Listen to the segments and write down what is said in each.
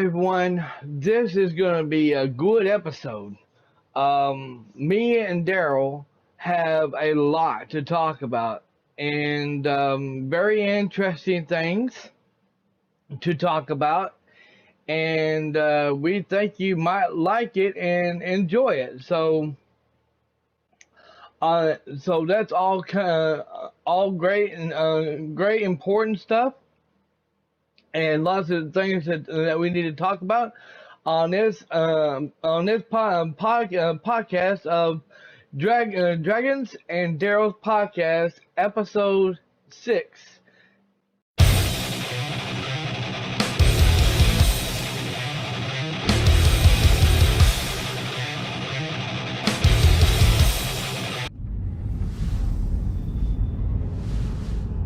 everyone. This is going to be a good episode. Me and Daryl have a lot to talk about and very interesting things to talk about. And we think you might like it and enjoy it. So that's all great and great important stuff, and lots of things that we need to talk about on this podcast of Dragons and Daryl's podcast, episode 6.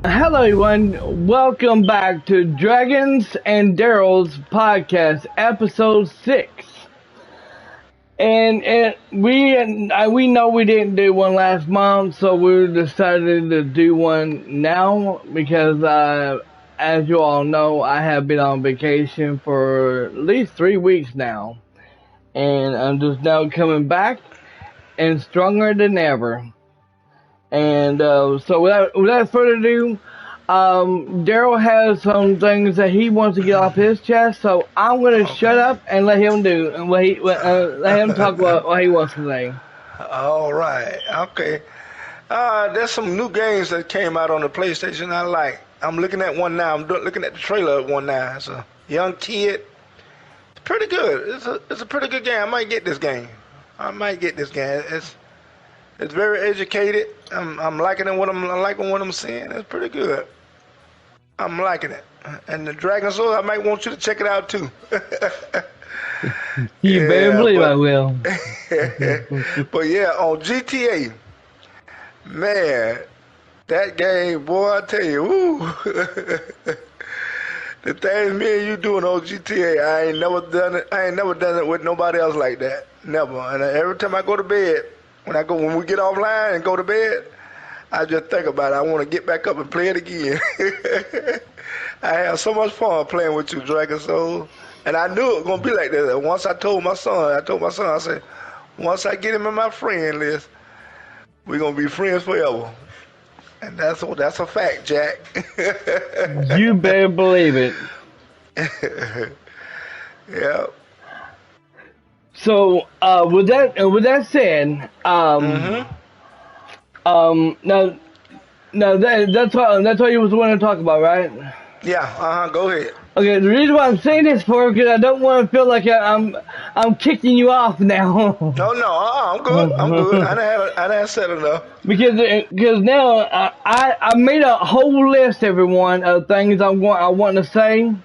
Hello, everyone. Welcome back to Dragons and Daryl's podcast, episode 6. And we know we didn't do one last month, so we decided to do one now because, as you all know, I have been on vacation for at least 3 weeks now, and I'm just now coming back and stronger than ever. And so without further ado, Daryl has some things that he wants to get off his chest. So I'm going to shut up and let him let him talk about what he wants to say. All right. Okay. There's some new games that came out on the PlayStation I like. I'm looking at one now. I'm looking at the trailer of one now. It's a young kid. It's pretty good. It's a pretty good game. I might get this game. It's very educated. I'm liking what I'm seeing. It's pretty good. I'm liking it. And the Dragon Soul, I might want you to check it out too. You better believe I will. But yeah, on GTA, man, that game, boy, I tell you, woo. The things me and you doing on GTA, I ain't never done it with nobody else like that. Never. And every time I go to bed, when we get offline and go to bed, I just think about it. I want to get back up and play it again. I have so much fun playing with you, Dragon Soul. And I knew it was going to be like that. Once I told my son, I said, once I get him in my friend list, we're going to be friends forever. And that's a fact, Jack. You better believe it. Yeah. So, with that said, that's what you was wanting to talk about, right? Yeah. Go ahead. Okay. The reason why I'm saying this for because I don't want to feel like I'm kicking you off now. No. I'm good. I done said enough. Because now I made a whole list, everyone, of things I want to say,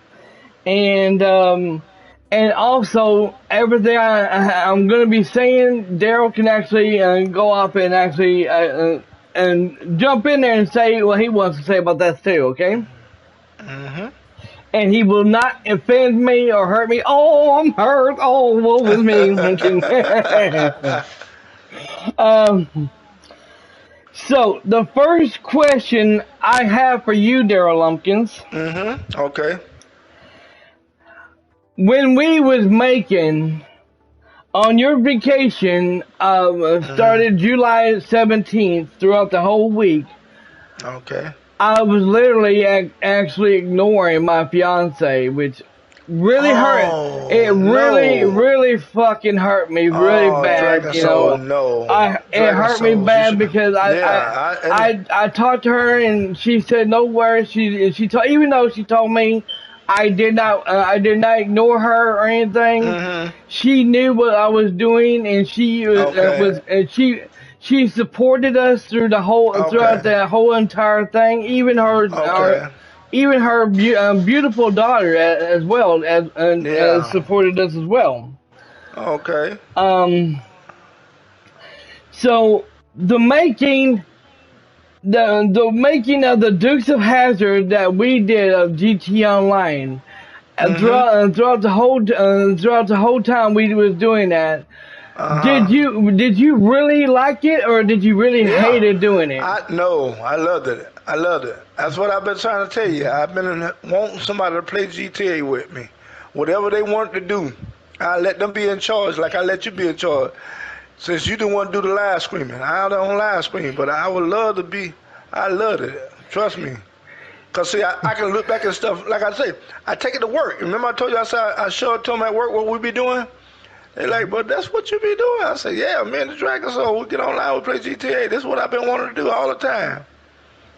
and also everything I'm going to be saying, Daryl can actually go off and actually and jump in there and say what he wants to say about that too, okay? And he will not offend me or hurt me. Oh, I'm hurt. Oh, woe is me. So the first question I have for you, Daryl Lumpkins. Okay. When we was making on your vacation, started July 17th throughout the whole week. Okay. I was literally actually ignoring my fiance, which really hurt. It really fucking hurt me really bad. Dragon you know, Soul, no. It hurt me bad because I talked to her and she said no worries. Even though she told me I did not ignore her or anything. She knew what I was doing, and she supported us through the throughout the whole entire thing. Even her beautiful daughter as well as supported us as well. Okay. So the making of the Dukes of Hazzard that we did of GT Online, throughout the whole time we was doing that, did you really like it or did you really hate it doing it? No, I loved it. That's what I've been trying to tell you. I've been wanting somebody to play GTA with me. Whatever they want to do, I let them be in charge like I let you be in charge. Since you didn't want to do the live streaming, I don't live stream, but I would love to be. I love it. Trust me. Cause see, I can look back at stuff. Like I said, I take it to work. Remember I told you I said I showed them at work what we be doing. They like, but that's what you be doing. I said, yeah, me and the Dragon Soul, we get online, we play GTA. This is what I've been wanting to do all the time.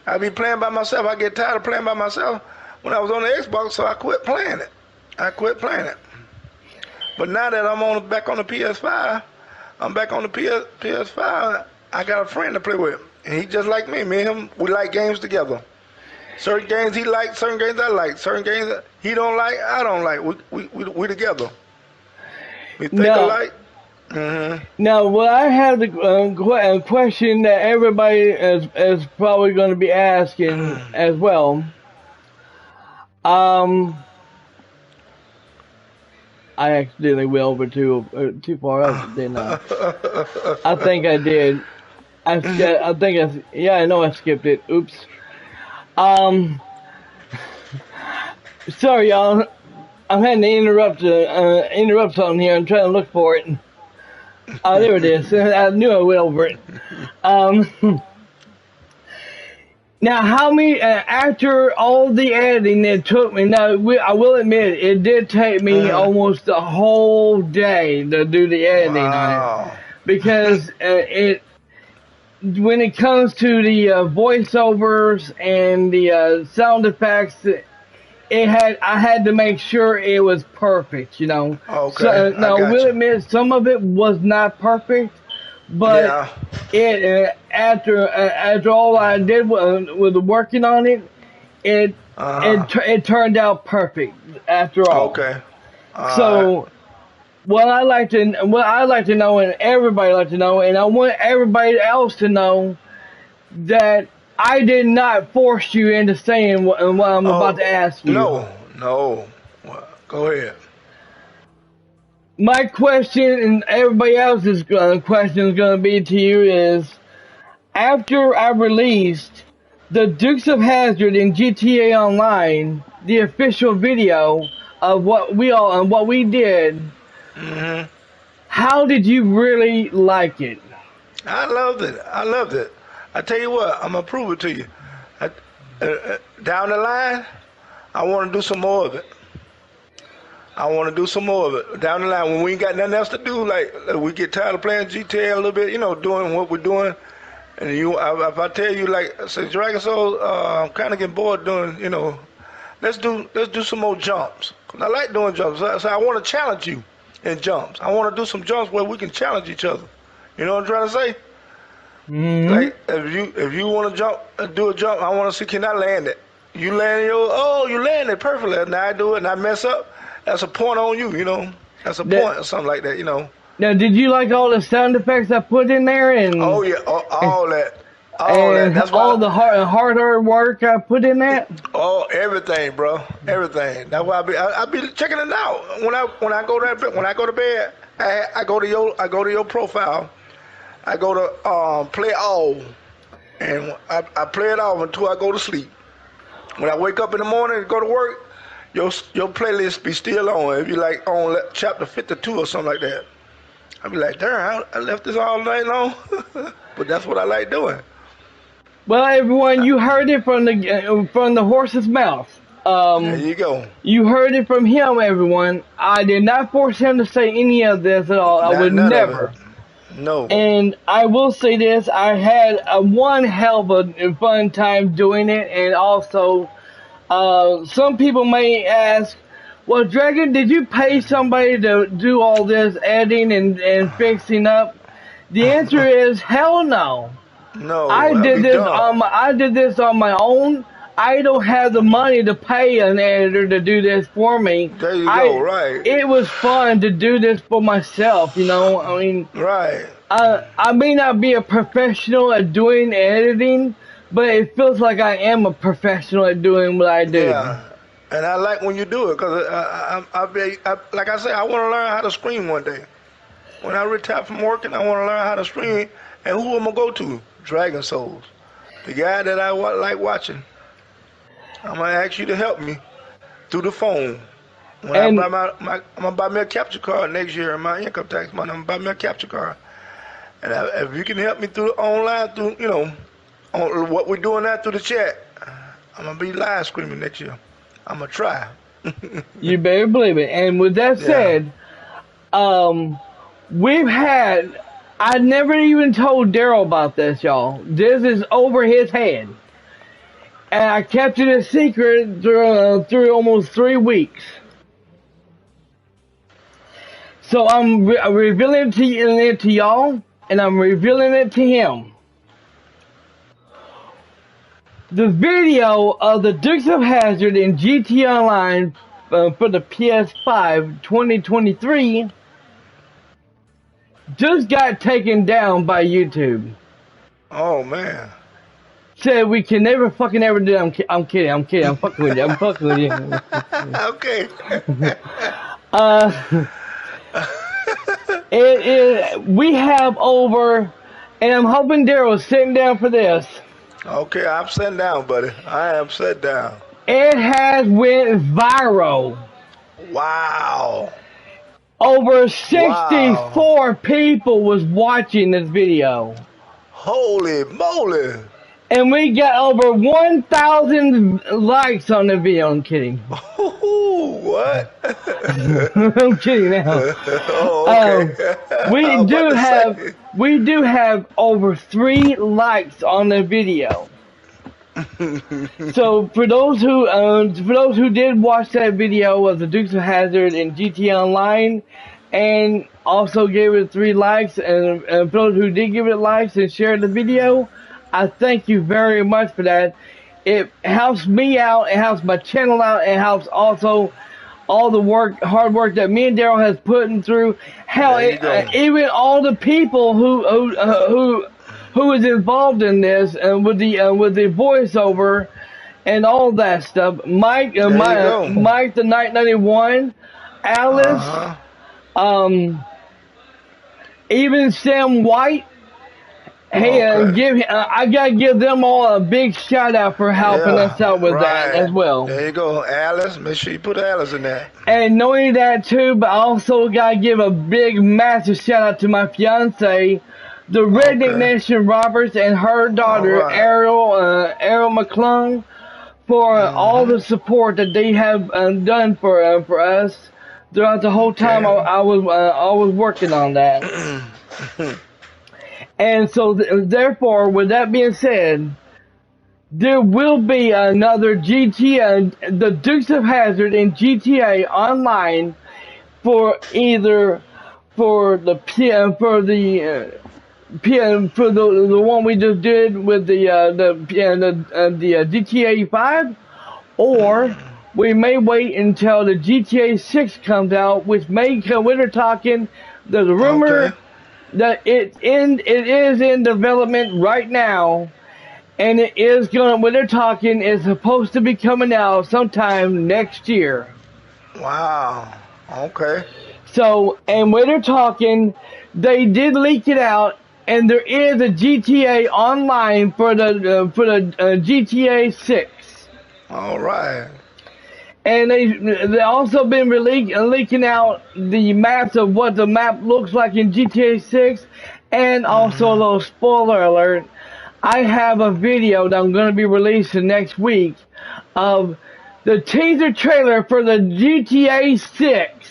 I be playing by myself. I get tired of playing by myself when I was on the Xbox, so I quit playing it. But now that I'm back on the PS5, I'm back on the PS5. I got a friend to play with, and he just like me. Me and him, we like games together. Certain games he likes, certain games I like, certain games that he don't like, I don't like. We together. We think alike. Now, what I have a question that everybody is probably going to be asking as well. I accidentally went over too far up, didn't I? I think I did. I know I skipped it. Oops. Sorry, y'all. I'm having to interrupt something here. I'm trying to look for it. Oh, there it is. I knew I went over it. Now, how many, after all the editing it took me, now, I will admit, it did take me almost a whole day to do the editing on it. Because when it comes to the voiceovers and the sound effects, I had to make sure it was perfect, you know. Okay. So, now, I will admit, some of it was not perfect, but after all I did was working on it, it turned out perfect after all. Okay. So what I like to know, and everybody like to know, and I want everybody else to know that I did not force you into saying what I'm about to ask you. No. Go ahead. My question and everybody else's question is going to be to you is, after I released the Dukes of Hazzard in GTA Online, the official video of what we did, how did you really like it? I loved it. I tell you what, I'm gonna prove it to you. Down the line, I want to do some more of it. Down the line, when we ain't got nothing else to do, like we get tired of playing GTA a little bit, you know, doing what we're doing. And if I tell you, like, say, Dragon Soul, I'm kind of getting bored doing, you know, let's do some more jumps. 'Cause I like doing jumps. So I want to challenge you in jumps. I want to do some jumps where we can challenge each other. You know what I'm trying to say? Like if you want to do a jump, I want to see, can I land it? You land you land it perfectly. Now I do it and I mess up. That's a point on you, you know. That's a point or something like that, you know. Now, did you like all the sound effects I put in there? And oh yeah, all that. That's all the hard work I put in that. Oh, everything, bro, everything. That's why I be checking it out when I go to bed. I go to your profile. I go to play all, and I play it all until I go to sleep. When I wake up in the morning and go to work, your playlist be still on. If you like on chapter 52 or something like that, I be like, darn, I left this all night long. But that's what I like doing. Well, everyone, you heard it from the horse's mouth. There you go. You heard it from him, everyone. I did not force him to say any of this at all. I would never. No. And I will say this: I had one hell of a fun time doing it, and also, some people may ask, "Well, Dragon, did you pay somebody to do all this editing and fixing up?" The answer is hell no. No, I did this on my own. I don't have the money to pay an editor to do this for me. There you go, right. It was fun to do this for myself, you know. I mean, right. I may not be a professional at doing editing, but it feels like I am a professional at doing what I do. Yeah, and I like when you do it because like I said, I want to learn how to stream one day. When I retire from working, I want to learn how to stream. And who am I go to? Dragon Souls, the guy that I like watching. I'm gonna ask you to help me through the phone. When I And buy I'm gonna buy me a capture card next year in my income tax money. I'm gonna buy me a capture card, and if you can help me through online, through on what we're doing now through the chat, I'm gonna be live screaming next year. I'm gonna try. you better believe it. And with that Yeah. said, um, we've had. I never even told Daryl about this, y'all. This is over his head, and I kept it a secret through almost 3 weeks. So I'm revealing it to y'all, and I'm revealing it to him. The video of the Dukes of Hazzard in GT Online for the PS5 2023 just got taken down by YouTube. Oh man. Said we can never fucking ever do it. I'm kidding. I'm fucking with you. I'm fucking with you. Okay. uh, it is. We have over, and I'm hoping Daryl's sitting down for this. Okay, I'm sitting down, buddy. I am sitting down. It has went viral. Wow. Over Wow. 64 people was watching this video. Holy moly. And we got over 1,000 likes on the video. I'm kidding. What? I'm kidding now. Oh, okay. I was about to say. We do have over 3 likes on the video. So for those who did watch that video of the Dukes of Hazzard and GT Online, and also gave it 3 likes, and for those who did give it likes and shared the video, I thank you very much for that. It helps me out, it helps my channel out, it helps also all the hard work that me and Daryl has put in through. Hell, even all the people who is involved in this and with the voiceover and all that stuff. Mike the Night 91, Alice, even Sam White. Hey, I gotta give them all a big shout out for helping us out with that as well. There you go, Alice. Make sure you put Alice in there. And not only that too, but I also gotta give a big, massive shout out to my fiance, the Redneck Nation Roberts, and her daughter Ariel McClung, for all the support that they have done for us throughout the whole time I was working on that. And so, therefore, with that being said, there will be another GTA, the Dukes of Hazzard in GTA Online, for either for the one we just did with the GTA 5, or we may wait until the GTA 6 comes out, which may come. We're talking. There's a rumor that it is in development right now, and it is gonna. What they're talking is supposed to be coming out sometime next year. Wow. Okay. So, and when they're talking, they did leak it out, and there is a GTA Online for the GTA 6. All right. And they also been leaking out the maps of what the map looks like in GTA 6, and also a little spoiler alert. I have a video that I'm going to be releasing next week of the teaser trailer for the GTA 6.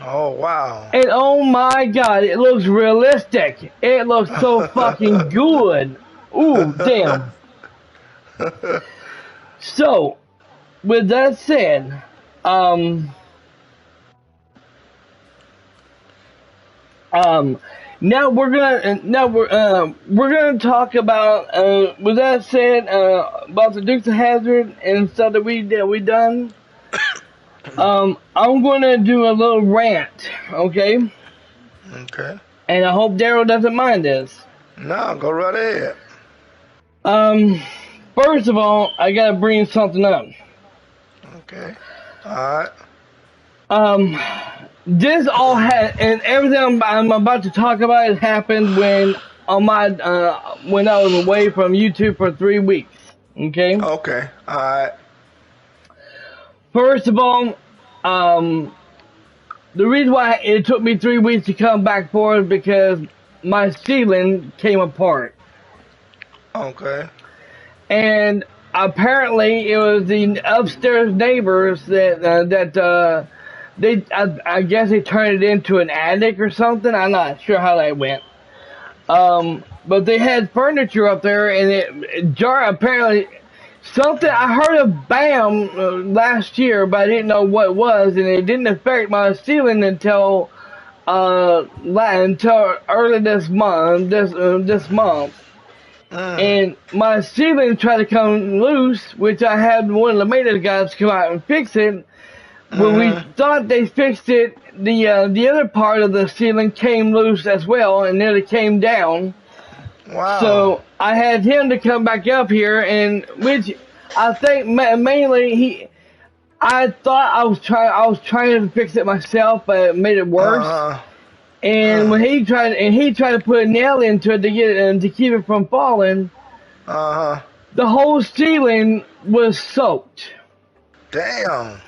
Oh wow. And oh my god, it looks realistic. It looks so fucking good. Ooh, damn. So, with that said, now we're gonna talk about with that said about the Dukes of Hazzard and stuff that we done. I'm gonna do a little rant, okay? Okay. And I hope Daryl doesn't mind this. No, go right ahead. First of all, I gotta bring something up. Okay. All right. This all had, and everything I'm about to talk about, it happened when when I was away from YouTube for 3 weeks. Okay. Okay. All right. First of all, Um, the reason why it took me 3 weeks to come back for is because my ceiling came apart, Okay. and apparently it was the upstairs neighbors that they I guess they turned it into an attic or something. I'm not sure how that went. But they had furniture up there, and it jar apparently something. I heard of BAM last year, but I didn't know what it was, and it didn't affect my ceiling until early this month. This month, Mm. and my ceiling tried to come loose, which I had one of the maintenance guys come out and fix it. When we Mm-hmm. thought they fixed it, the other part of the ceiling came loose as well, and then it came down. Wow. So I had him to come back up here, and which I think mainly I thought I was trying to fix it myself, but it made it worse. Uh-huh. And when he tried to put a nail into it to get it to keep it from falling, Uh-huh. the whole ceiling was soaked. Damn.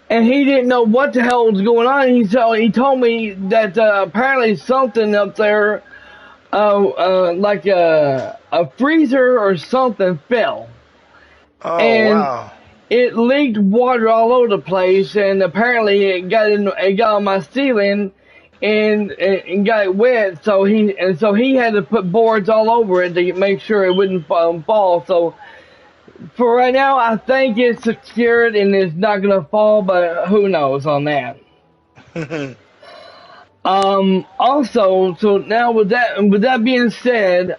And he didn't know what the hell was going on. He told me that apparently something up there, like a freezer or something, fell, Oh, and wow. it leaked water all over the place. And apparently it got on my ceiling, and got it wet. So he had to put boards all over it to make sure it wouldn't fall. So for right now, I think it's secured and it's not gonna fall, but who knows on that. Also, so now with that being said,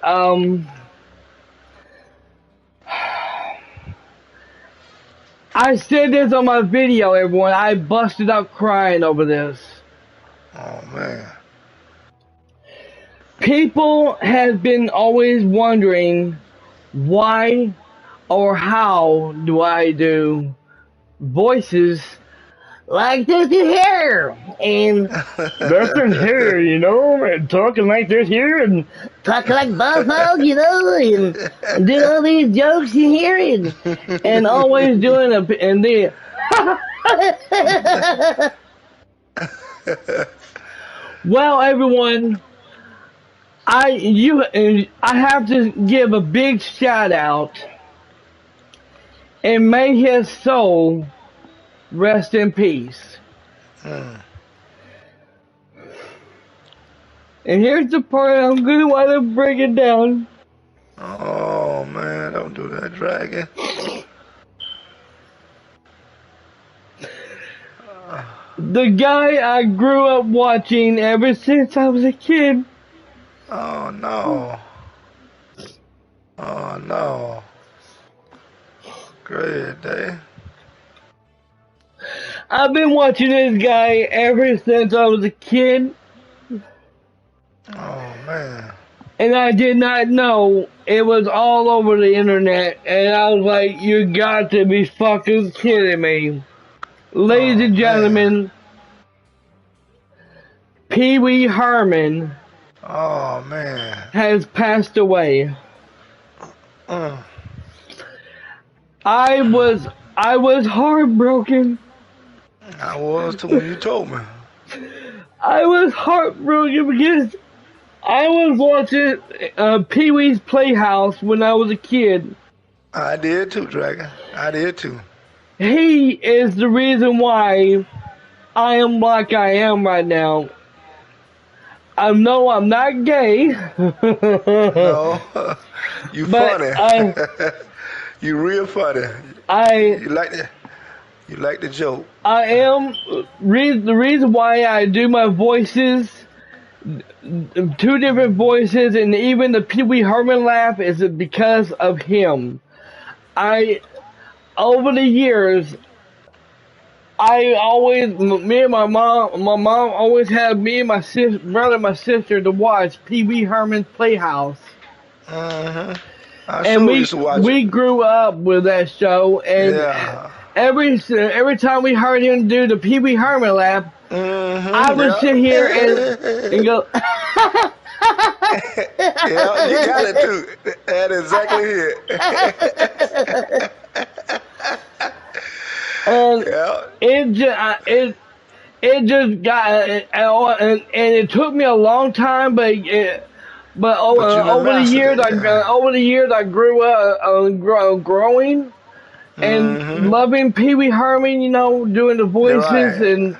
I said this on my video, everyone. I busted out crying over this. Oh, man. People have been always wondering why or how do I do voices like this is here, and this is here, and talking like this here, and talking like Buzzhog, and doing all these jokes you hear, and always doing and the. Well, everyone, I have to give a big shout out, and may his soul rest in peace. Mm. And here's the part I'm gonna want to break it down. Oh, man. Don't do that, Dragon. The guy I grew up watching ever since I was a kid. Oh, no. Oh, no. Great day. I've been watching this guy ever since I was a kid, Oh, man. and I did not know it was all over the internet, and I was like, you got to be fucking kidding me. Ladies Oh, and man. gentlemen, Pee Wee Herman Oh, man. has passed away. Mm. I was heartbroken. I was too when you told me. I was heartbroken because I was watching Pee Wee's Playhouse when I was a kid. I did too, Dragon. I did too. He is the reason why I am like I am right now. I know I'm not gay, No, you but funny. You real funny. I You like the you like the joke. I am the reason why I do my voices, two different voices, and even the Pee Wee Herman laugh is because of him. I over the years, me and my mom always had me and my brother and my sister to watch Pee Wee Herman's Playhouse. Mm-hmm. I And sure used to watch it. we grew up with that show, and Yeah. every time we heard him do the Pee Wee Herman laugh, I Mm-hmm. would sit here and go, Yeah, you got it too. That's exactly it. And Yeah. it just, it just got, and it took me a long time, but But you done over the mastered years, it, yeah. I grew up, growing and Mm-hmm. loving Pee Wee Herman. You know, doing the You're voices right.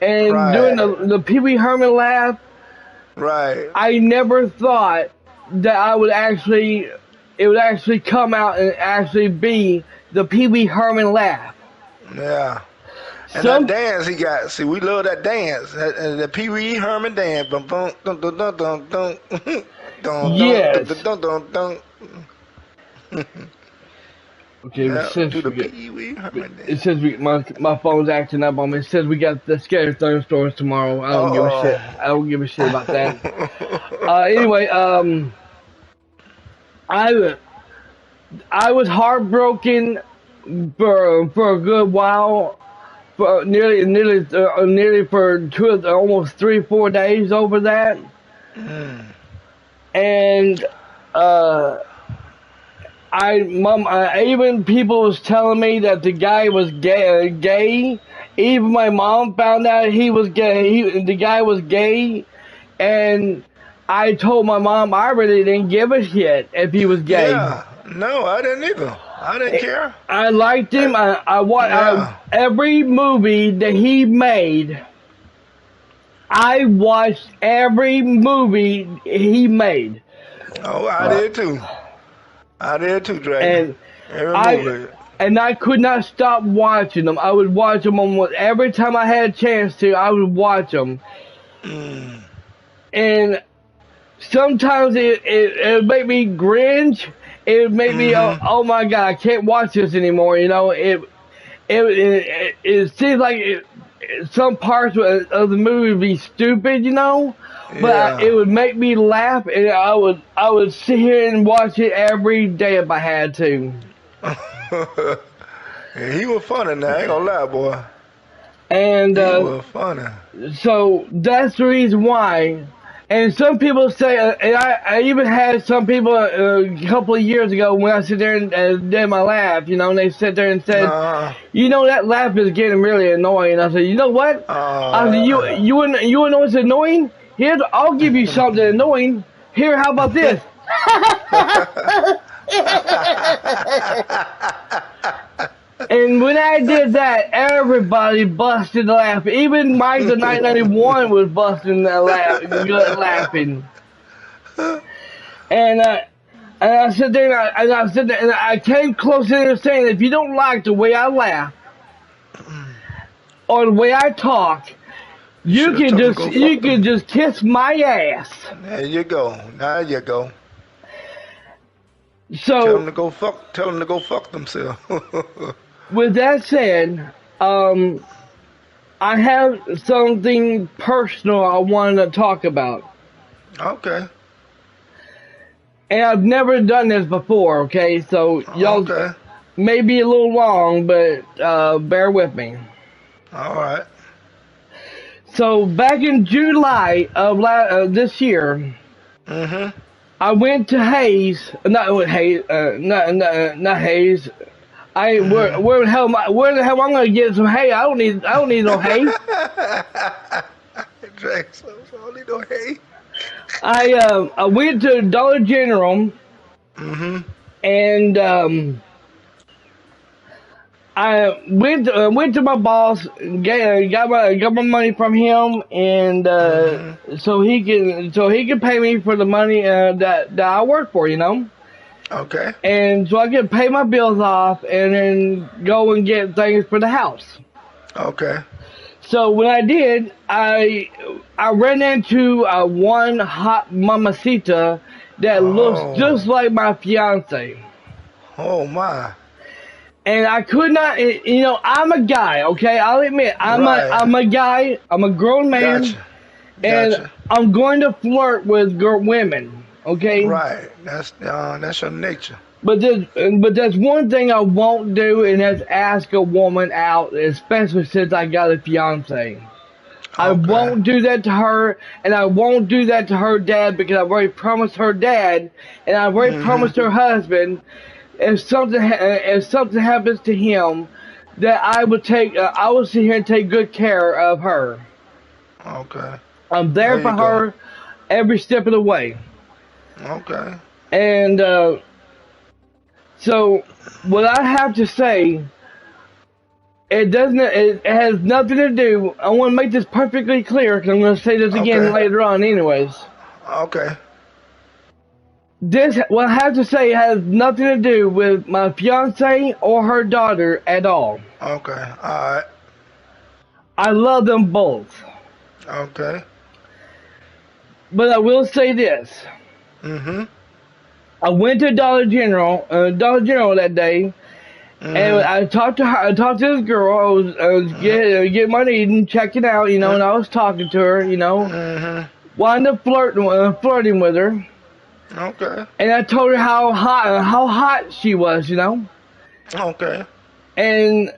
and doing Right. the Pee Wee Herman laugh. Right. I never thought that it would actually come out and actually be the Pee Wee Herman laugh. Yeah. And that Some, dance he got, see, we love that dance. The Pee Wee Herman dance. Bum, bum, dun, dun, dun, dun, dun. Dun, dun, dun, yes. dun, dun, dun, dun. Okay, but Yeah, since do the we get, Pee Wee Herman it dance. says my phone's acting up on me. It says we got the scary thunderstorms tomorrow. I don't give a Uh-oh. shit. I don't give a shit about that. Anyway, I I was heartbroken for a good while, for nearly for almost 3 4 days over that, Mm. and uh, even people was telling me that the guy was gay. Even my mom found out he was gay. The guy was gay, and I told my mom I really didn't give a shit if he was gay. Yeah. No, I didn't either. I didn't care. I liked him. Yeah. Every movie that he made. I watched every movie he made, Oh, I did too. I did too, Dragon. and Every I movie. I could not stop watching them. I would watch them every time I had a chance to. I would watch them, Mm. and sometimes it would make me cringe. It would make me Mm-hmm. oh my god, I can't watch this anymore. You know, it seems like some parts of the movie would be stupid, you know, but it Yeah. would make me laugh, and I would sit here and watch it every day if I had to. Yeah, he was funny now, I ain't gonna lie, boy. And He was funny. so that's the reason why. And some people say, and I even had some people a couple of years ago when I sit there and did my laugh, you know, and they sit there and said, Uh, you know, that laugh is getting really annoying. I said, you know what? I said, uh, you wanna know what's annoying? Here, I'll give you something annoying. Here, how about this? And when I did that, everybody busted laughing. Even Mike the 991 was busting that laughing. And I sit there and I came close to him saying, if you don't like the way I laugh or the way I talk, you should have told him to go you fuck can them. just kiss my ass. There you go. There you go. Tell them So to go fuck. Tell them to go fuck themselves. with that said, I have something personal I wanted to talk about. Okay. And I've never done this before, okay? So y'all Okay. may be a little long, but bear with me. All right. So back in July of this year, Mm-hmm. I went to Hayes, not Hayes. Mm-hmm. Where the hell am I gonna get some hay? I don't need no hay. Drake, so only no hay. I went to Dollar General Mm-hmm. and I went to my boss, got my money from him, and Mm-hmm. so he can pay me for the money that I work for, you know. Okay. And so I can pay my bills off and then go and get things for the house. Okay. So when I did, I ran into one hot mamacita that looks Oh. just like my fiance. Oh my. And I could not, you know, I'm a guy, okay? I'll admit, Right. I'm a guy, I'm a grown man, Gotcha. and Gotcha. I'm going to flirt with women, okay? Right. That's your nature. But there's one thing I won't do, and that's ask a woman out, especially since I got a fiance. I Okay. won't do that to her, and I won't do that to her dad because I've already promised her dad, and I've already Mm-hmm. promised her husband. If something happens to him, that I would sit here and take good care of her. Okay. I'm there There for you go. her every step of the way. Okay. And so, what I have to say, it doesn't. It has nothing to do. I want to make this perfectly clear because I'm going to say this again Okay. later on, anyways. Okay. This, what I have to say, has nothing to do with my fiance or her daughter at all. Okay. All right. I love them both, Okay. but I will say this: Mhm. I went to Dollar General that day, and Mhm. I talked to her. I talked to this girl. I was getting my eating, checking out, Mhm. and I was talking to her, Mhm. wound up flirting with her, Okay. and I told her how hot she was, Okay. and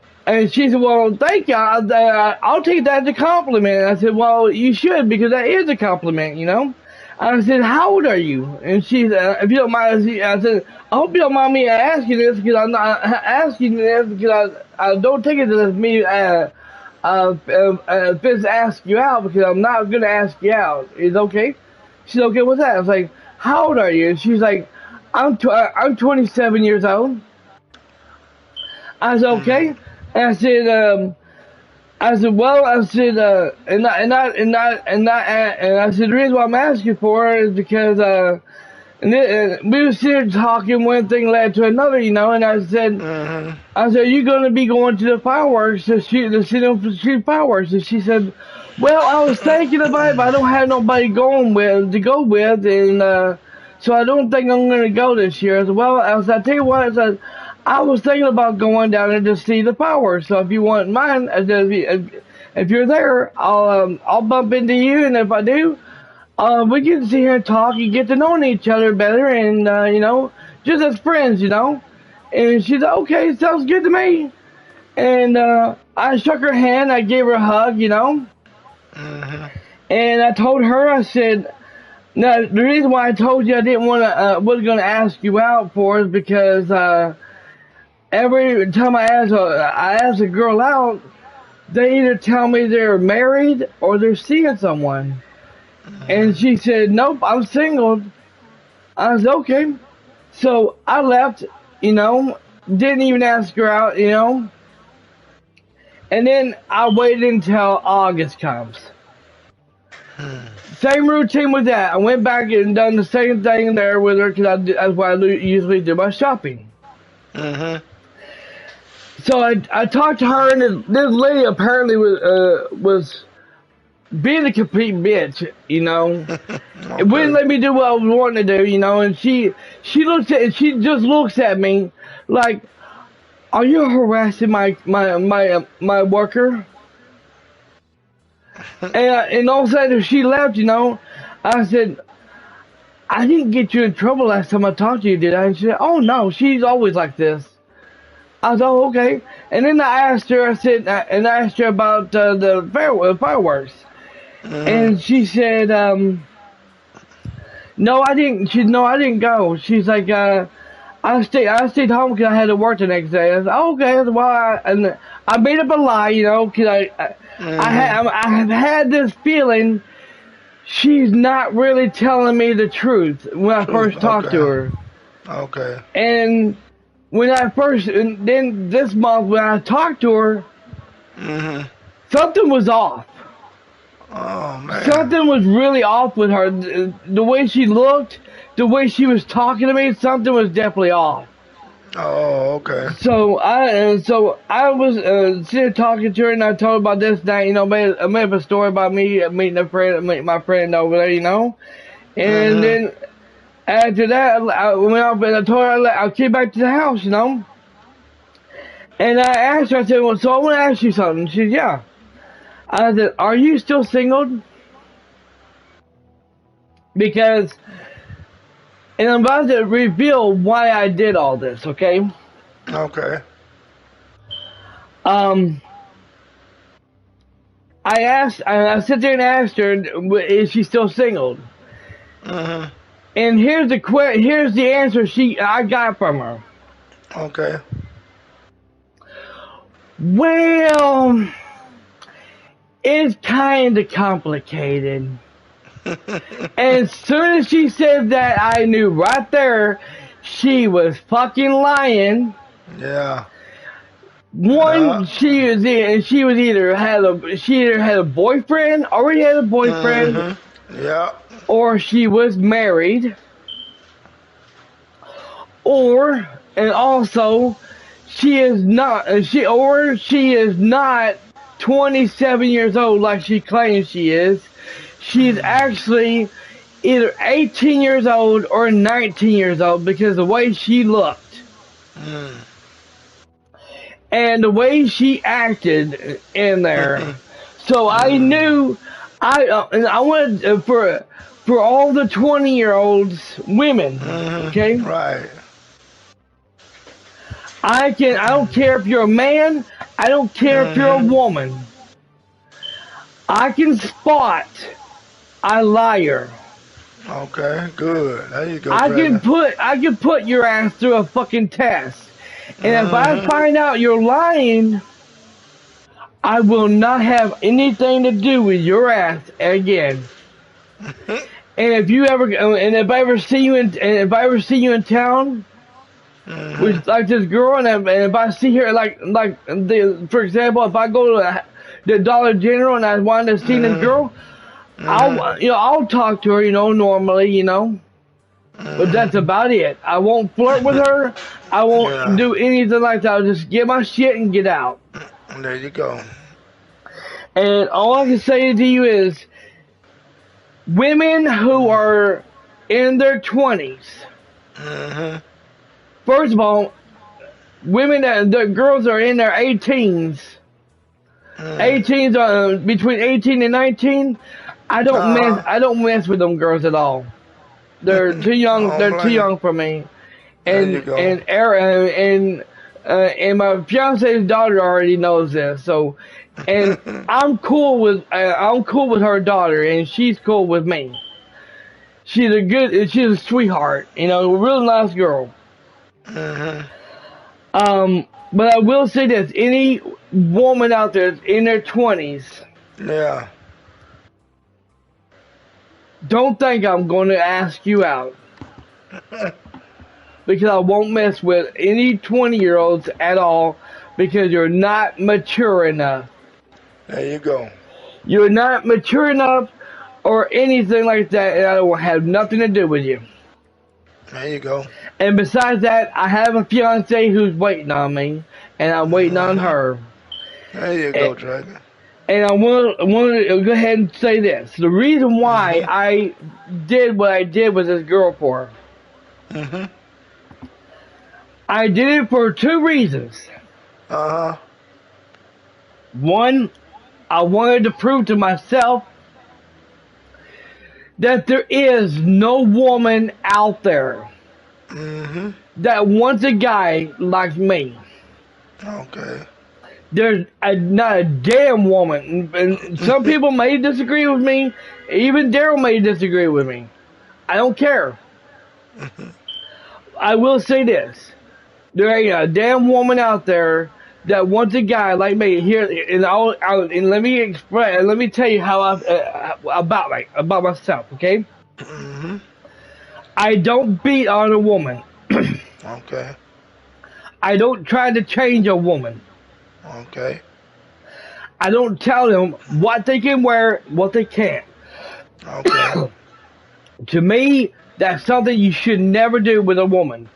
she said, "Well, thank you. I'll take that as a compliment." I said, "Well, you should because that is a compliment." I said, "How old are you?" And she said, "If you don't mind," I said, "I hope you don't mind me asking this because I'm not asking this because I don't take it as me just ask you out because I'm not gonna ask you out. Is okay?" She's okay with that. I was like, "How old are you?" And she's like, I'm 27 years old." I said, Mhm. "Okay." And I said, and I said, the reason why I'm asking for it is because, we were sitting talking, one thing led to another, and Mhm. I said, you going to be going to the fireworks to see them shoot fireworks? And she said, well, I was thinking about it, but I don't have nobody to go with, and, so I don't think I'm going to go this year. I said, well, I tell you what, I was thinking about going down there to see the fireworks. So if you want mine, I said, if you're there, I'll bump into you, and if I do, we can sit here and talk and get to know each other better, and just as friends. And she said, okay, sounds good to me. And I shook her hand, I gave her a hug. Mhm. And I told her, I said, now the reason why I told you I didn't want to, was going to ask you out for is because every time I ask a girl out, they either tell me they're married or they're seeing someone. And Mhm. she said, nope, I'm single. I said, okay. So I left, you know, didn't even ask her out. And then I waited until August comes. Same routine with that. I went back and done the same thing there with her because that's why I usually do my shopping. Mhm. So I talked to her, and this lady apparently was being a complete bitch. It wouldn't Okay. let me do what I was wanting to do. And she just looks at me like, "Are you harassing my worker?" And all of a sudden she left. I said, "I didn't get you in trouble last time I talked to you, did I?" And she said, "Oh no, she's always like this." I was, "Oh, okay." And then I asked her, I asked her about the fireworks, Mhm. and she said, "No, I didn't." She No, I didn't go. She's like, I stayed home because I had to work the next day." I said, "Oh, okay." I said, "Well, and I made up a lie, because Mhm. I have had this feeling she's not really telling me the truth when I Truth. first talked to Okay. her." Okay. And and then this month when I talked to her, Mhm. something was off. Oh man. Something was really off with her. The way she looked, the way she was talking to me, something was definitely off. Oh, okay. So I was sitting talking to her, and I told her about this night. I made up a story about me meeting my friend over there. And Mhm. then after that, I went off and I told her I came back to the house. And I asked her, I said, "Well, so I want to ask you something." She said, "Yeah." I said, "Are you still single?" Because, and I'm about to reveal why I did all this. Okay. Okay. Um, I sit there and asked her, "Is she still single?" Mhm. And here's the answer I got from her. Okay. Well, it's kind of complicated. And as soon as she said that, I knew right there she was fucking lying. Yeah. One, Yeah. she either had a boyfriend, already had a boyfriend, Yeah. or she was married, or and also she is not 27 years old like she claims she is. She's actually either 18 years old or 19 years old because the way she looked Mm. and the way she acted in there. So I Mm. knew and I wanted for all the 20-year-olds women, okay? Right. I don't care if you're a man, I don't care if you're a Mm-hmm. woman. I can spot a liar. Okay, good. There you go, Dragon. I can put your ass through a fucking test. And if I Mm-hmm. find out you're lying, I will not have anything to do with your ass again. And if I ever see you in town Mm-hmm. with like this girl, and if I see her for example, if I go to the Dollar General and I want to see this Mm-hmm. girl, Mm-hmm. I'll talk to her, normally, but that's Mm-hmm. about it. I won't flirt with her. I won't Yeah. do anything like that. I'll just get my shit and get out. There you go. And all I can say to you is, women who are in their 20s, Mm-hmm. first of all, the girls are in their 18s. Mm. 18s are between 18 and 19. Uh-huh. I don't mess with them girls at all. They're too I young. don't They're too blame you. young for me. There you go. And my fiance's daughter already knows this. So, and I'm cool with her daughter, and she's cool with me. She's a sweetheart, a real nice girl. Mm-hmm. But I will say this: any woman out there in their 20s, Yeah. don't think I'm going to ask you out because I won't mess with any 20-year-olds at all because you're not mature enough. There you go. You're not mature enough or anything like that, and I will have nothing to do with you. There you go. And besides that, I have a fiance who's waiting on me, and I'm waiting on Mm-hmm. her. There you And, go, Dragon. and I want to go ahead and say this: the reason why Mm-hmm. I did what I did with this girl for, Mm-hmm. I did it for two reasons. Uh-huh. One, I wanted to prove to myself that there is no woman out there Mm-hmm. that wants a guy like me. Okay. There's not a damn woman. And some people may disagree with me. Even Daryl may disagree with me. I don't care. I will say this. There ain't a damn woman out there that wants a guy like me. Here, and let me explain. Let me tell you how about myself. Okay, Mm-hmm. I don't beat on a woman. Okay. I don't try to change a woman. Okay. I don't tell them what they can wear, what they can't. Okay. To me, that's something you should never do with a woman.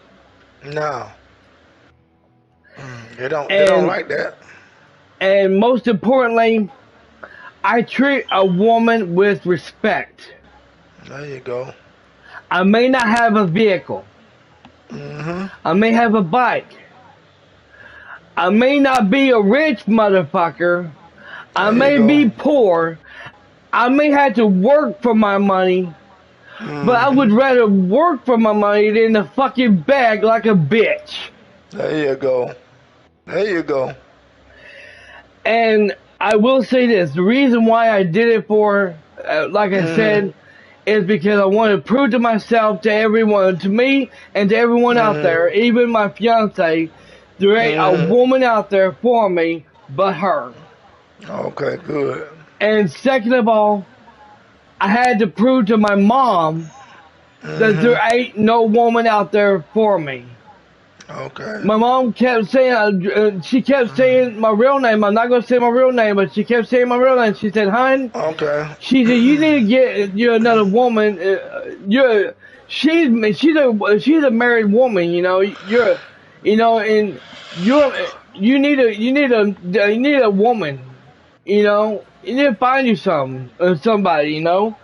No. They don't And like that. and most importantly, I treat a woman with respect. There you go. I may not have a vehicle. Mm-hmm. I may have a bike. I may not be a rich motherfucker. I There you may go. be poor. I may have to work for my money. But I Mm-hmm. would rather work for my money than to fucking beg like a bitch. There you go. There you go. And I will say this: the reason why I did it for, like I Mm-hmm. said, is because I want to prove to myself, to everyone, to me, and to everyone out Mm-hmm. there, even my fiance, there ain't a Mm-hmm. woman out there for me but her. Okay, good. And second of all, I had to prove to my mom that there Mhm. ain't no woman out there for me. Okay. My mom kept saying, she kept saying my real name. I'm not going to say my real name, but she kept saying my real name. She said, "Hun," Okay. she said, "you need to get you another woman. You're she's a married woman. You know, and you need a woman. You know, you need to find you somebody. You know."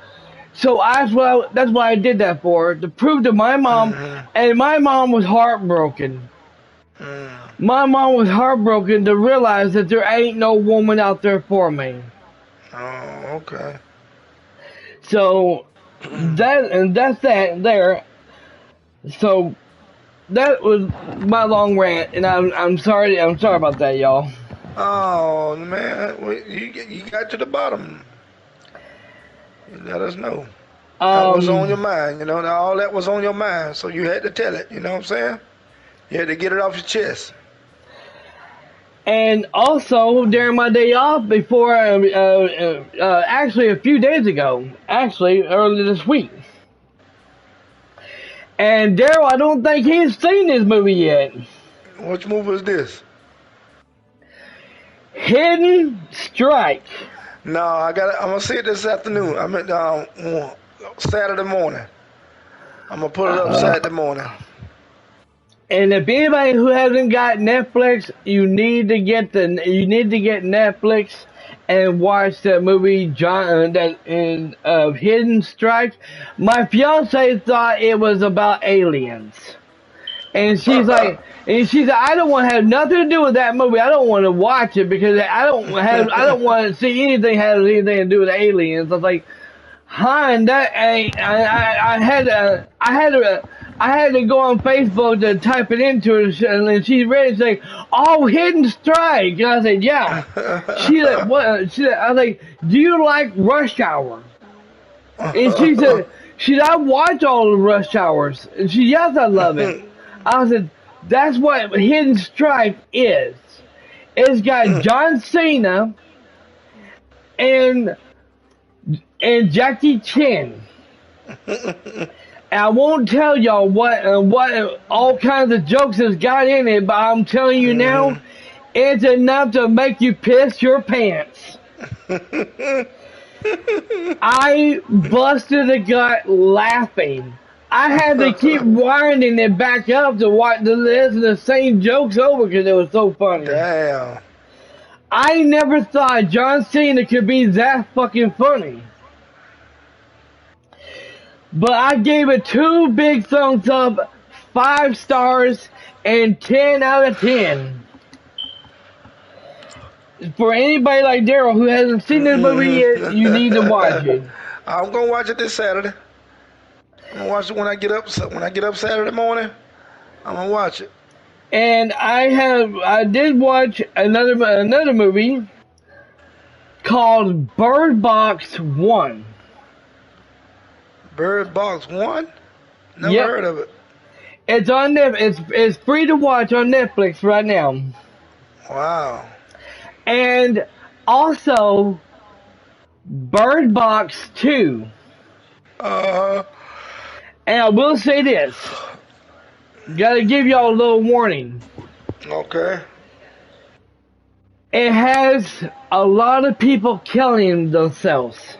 So that's why I did that for her, to prove to my mom, Mhm. and my mom was heartbroken. Mm. My mom was heartbroken to realize that there ain't no woman out there for me. Oh, okay. So that's that there. So that was my long rant, and I'm sorry about that, y'all. Oh man, you got to the bottom. You let us know. That was on your Um, mind, you know. All that was on your mind, so you had to tell it. You know what I'm saying? You had to get it off your chest. and also during my day off, before actually a few days ago, actually earlier this week, and Daryl, I don't think he's seen this movie yet. Which movie is this? Hidden Strike. No, I'm gonna see it this afternoon. I mean, Saturday morning. I'm gonna put it up Saturday morning. And if anybody who hasn't got Netflix, you need to get Netflix and watch that movie Hidden Strike. My fiance thought it was about aliens. And she's like, I don't want to have nothing to do with that movie. I don't want to watch it because I don't want to see anything has anything to do with aliens. I was like, "Hun, that ain't." I had to go on Facebook to type it into it, and then she read it saying, "Oh, Hidden Strike." And I said, "Yeah." She said, "What?" She said, "I was like, do you like Rush Hour?" And she said, "I watch all the Rush Hours." And she, "Yes, I love it." I said, "That's what Hidden Strike is. It's got John Cena and Jackie Chan." And I won't tell y'all what all kinds of jokes has got in it, but I'm telling you now, Mhm. it's enough to make you piss your pants. I busted a gut laughing. I had to keep winding it back up to watch the same jokes over because it was so funny. Damn. I never thought John Cena could be that fucking funny. But I gave it two big thumbs up, 5 stars, and 10 out of 10. For anybody like Daryl who hasn't seen this movie yet, you need to watch it. I'm gonna watch it this Saturday. I'm gonna watch it when I get up. When I get up Saturday morning, I'm gonna watch it. And I did watch another movie called Bird Box 1. Bird Box One. Never Yep. heard of it. It's on it's free to watch on Netflix right now. Wow. And also Bird Box 2. Uh. And I will say this. Gotta give y'all a little warning. Okay. It has a lot of people killing themselves.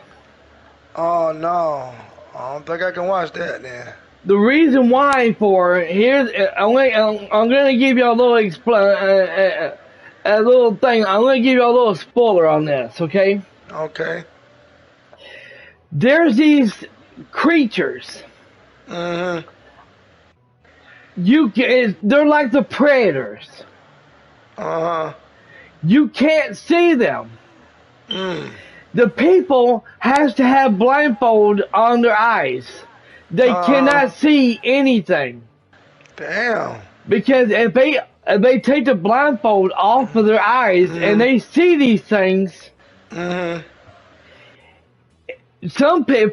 Oh no. I don't think I can watch that then. The reason why for here's I'm gonna give you a little a little thing. I'm gonna give you a little spoiler on this, okay? Okay. There's these creatures. Mhm. They're like the predators. Uh huh. You can't see them. Mm. The people has to have blindfold on their eyes. They Uh huh. cannot see anything Damn. because if they take the blindfold off of their eyes and Mhm. they see these things, Mhm.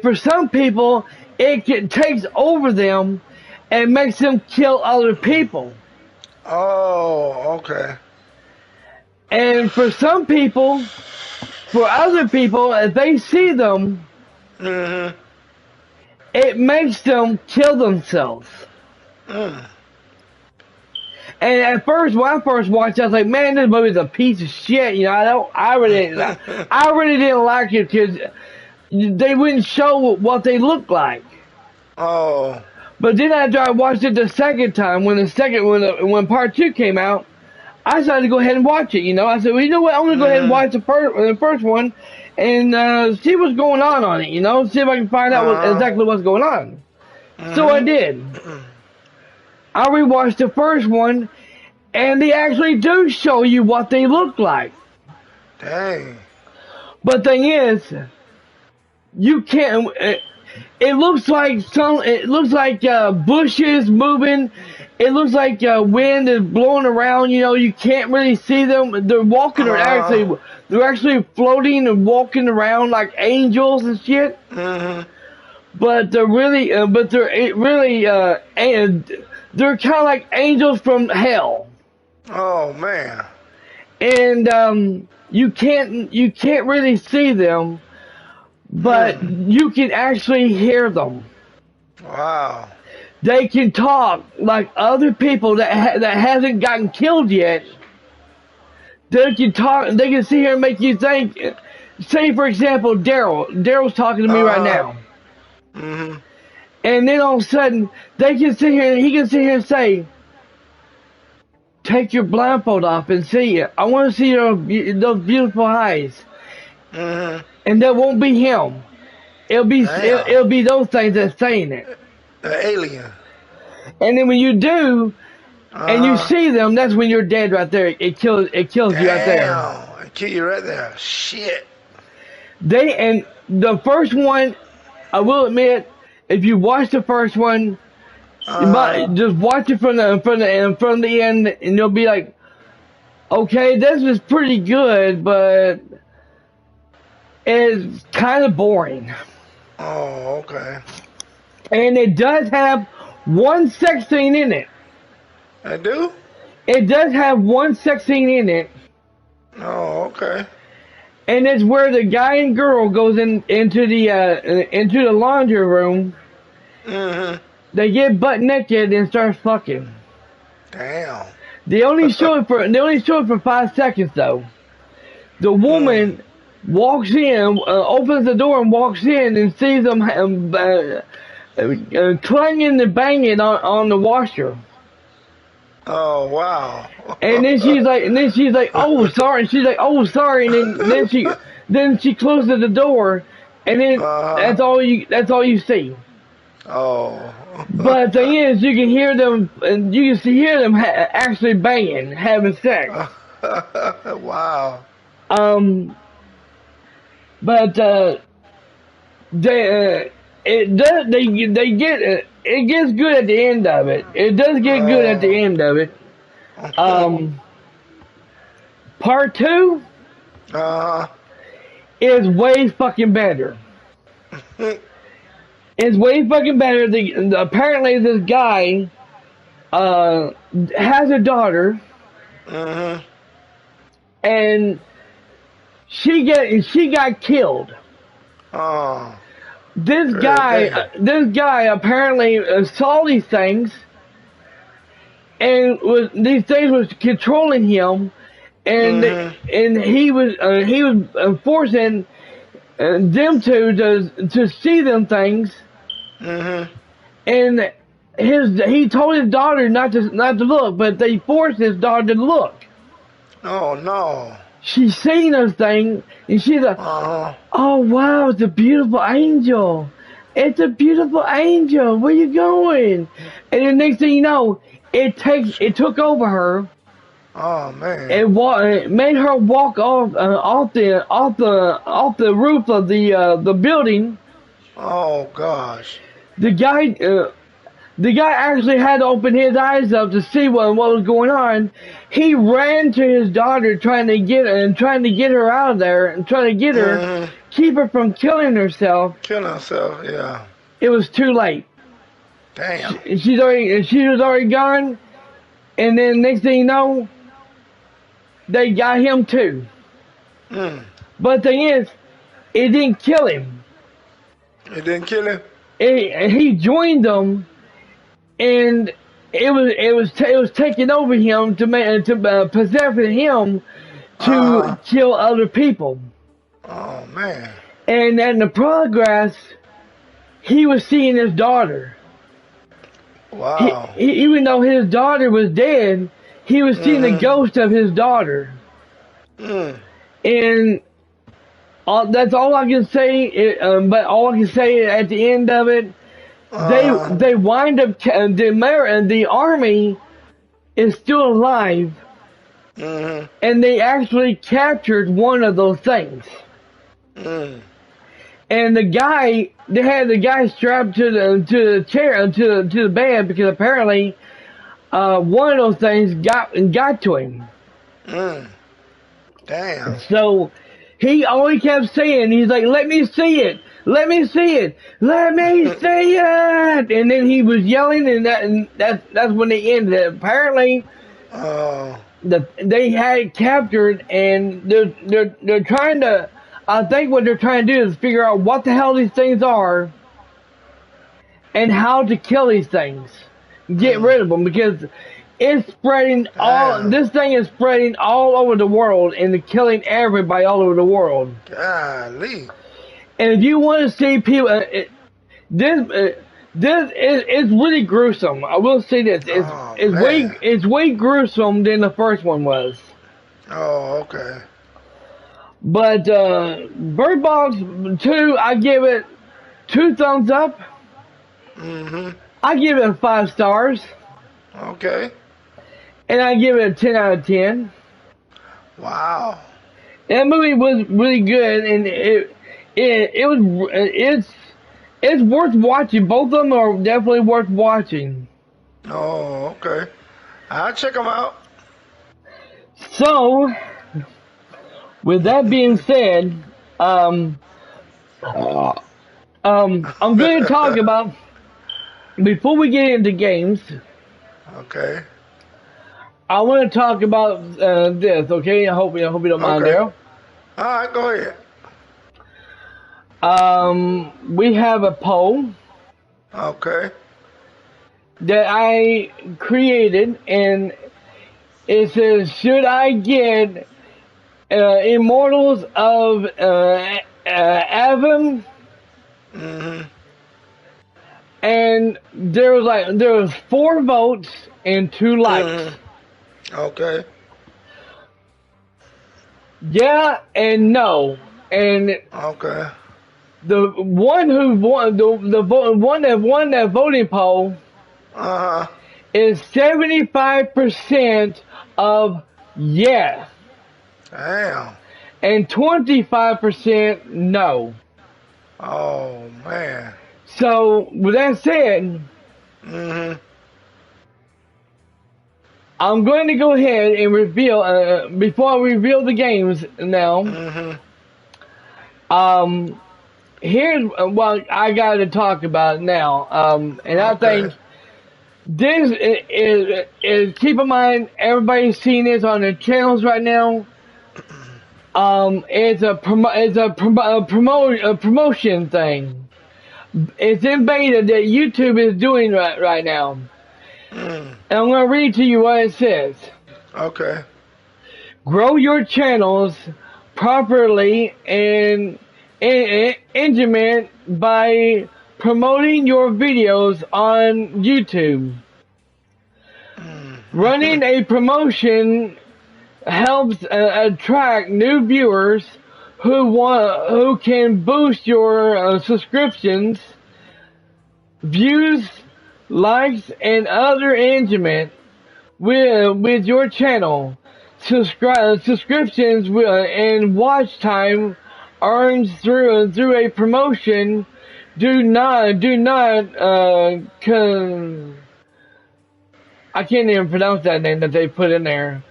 for some people takes over them and makes them kill other people. Oh. Okay. And for some people, for other people, if they see them, Mm-hmm. it makes them kill themselves. Mm. And at first, when I first watched it, I was like, "Man, this movie's a piece of shit." You know, I really didn't like it because they wouldn't show what they looked like. Oh. But then after I watched it the second time, when part two came out, I decided to go ahead and watch it. You know, I said, well, you know what? I'm gonna go ahead and Mm-hmm. watch the first one, and see what's going on it. You know, see if I can find out Uh-huh. exactly what's going on. So I did. Mm-hmm. I rewatched the first one, and they actually do show you what they look like. Dang. But thing is, you can't. It looks like It looks like bushes moving. It looks like wind is blowing around. You know, you can't really see them. They're walking or Uh-huh. actually, they're actually floating and walking around like angels and shit. Mm-hmm. But they're really, and they're kind of like angels from hell. Oh man. And you can't really see them, but Mm. you can actually hear them. Wow. They can talk like other people that hasn't gotten killed yet. They can talk. They can sit here and make you think. Say for example, Daryl. Daryl's talking to me right Uh-huh. now, Mm-hmm. and then all of a sudden they can sit here. He can sit here and say, "Take your blindfold off and see it. I want to see those beautiful eyes." Mm-hmm. And that won't be him. Damn. It'll be those things that's saying it. The alien. And then when you do, and you Uh-huh. see them, that's when you're dead right there. It kills you right there. Damn. I kill you right there. Shit. And the first one, I will admit, if you watch the first one, you Uh-huh. might just watch it from the end, and you'll be like, okay, this is pretty good, but it's kind of boring. Oh, okay. And it does have one sex scene in it. I do? It does have one sex scene in it, Oh, okay. and it's where the guy and girl goes into the laundry room. Mm-hmm. They get butt naked and start fucking. Damn. They only show it for 5 seconds though. The Mm. woman walks in, opens the door and walks in and sees them clanging and banging on the washer. Oh, wow. And then she's like, oh sorry. She's like, oh sorry. And then she closes the door, and then Uh-huh. that's all you see. Oh. But the thing is, you can hear them, and you can hear them actually banging, having sex. Wow. Um, but they it does they get it gets good at the end of it. It does get good at the Oh. end of it. Um, part two Uh-huh. is way fucking better. It's way fucking better. Apparently this guy uh has a daughter, Mm-hmm. and she got killed. Oh. This Good guy damn. this guy apparently saw these things, and these things was controlling him, and Mm-hmm. he was forcing them to see them things, Mm-hmm. and he told his daughter not to look, but they forced his daughter to look. Oh, no. She's seen those things, and she's like, Uh-huh. "Oh wow, it's a beautiful angel! It's a beautiful angel. Where you going?" And the next thing you know, it took over her. Oh, man. It made her walk off the roof of the building. Oh, gosh. The guy actually had to open his eyes up to see what was going on. He ran to his daughter trying to get her out of there and trying to get her, Mm-hmm. keep her from killing herself. Killing herself, yeah. It was too late. Damn. She was already gone, and then next thing you know, they got him too. Mm. But the thing is, it didn't kill him. It didn't kill him? He joined them, and it was taking over him to possess him to Uh-huh. kill other people. Oh, man. And in the progress, he was seeing his daughter. Wow. Even though his daughter was dead, he was seeing the Mm-hmm. ghost of his daughter. Mm. And that's all I can say. But all I can say at the end of it, Uh-huh. they wind up the army is still alive, Mm-hmm. and they actually captured one of those things. Mm. And they had the guy strapped to the chair to the bed because apparently one of those things got to him. Mm. Damn. So all he kept saying, he's like, "Let me see it, let me see it, let me see it," and then he was yelling, and that's when they ended it. Apparently, Oh. they had it captured, and they're trying to. I think what they're trying to do is figure out what the hell these things are and how to kill these things, get Mm. rid of them because it's spreading all. Damn. This thing is spreading all over the world and killing everybody all over the world. Golly. And if you want to see people, this this is it's really gruesome. I will say this: Oh, man. it's way gruesome than the first one was. Oh, okay. But Bird Box 2, I give it 2 thumbs up. Mm-hmm. I give it 5 stars, Okay. and I give it a 10 out of 10. Wow. That movie was really good, and it's worth watching. Both of them are definitely worth watching. Oh, okay. I'll check them out. So, with that being said, um, I'm going to talk about before we get into games. Okay. I want to talk about this. Okay, I hope you don't mind, Okay. Daryl. All right, go ahead. We have a poll Okay. that I created, and it says, "Should I get Immortals of Avon?" Mm-hmm. And there was 4 votes and 2 likes. Mm-hmm. Okay. Yeah and no. And Okay. the one who won one that won that voting poll Uh-huh. is 75% of yes Damn. and 25% no. Oh, man. So with that said, Mm-hmm. I'm going to go ahead and reveal before I reveal the games now. Mm-hmm. Here's what I got to talk about now. And I Okay. think this is keep in mind everybody's seeing this on their channels right now. It's a promotion thing. It's in beta that YouTube is doing right now. Mm. And I'm gonna read to you what it says. Okay. Grow your channels properly and implement by promoting your videos on YouTube. Mm. Running a promotion helps attract new viewers who can boost your subscriptions, views, likes, and other engagement with your channel. Subscriptions and watch time earned through a promotion do not I can't even pronounce that name that they put in there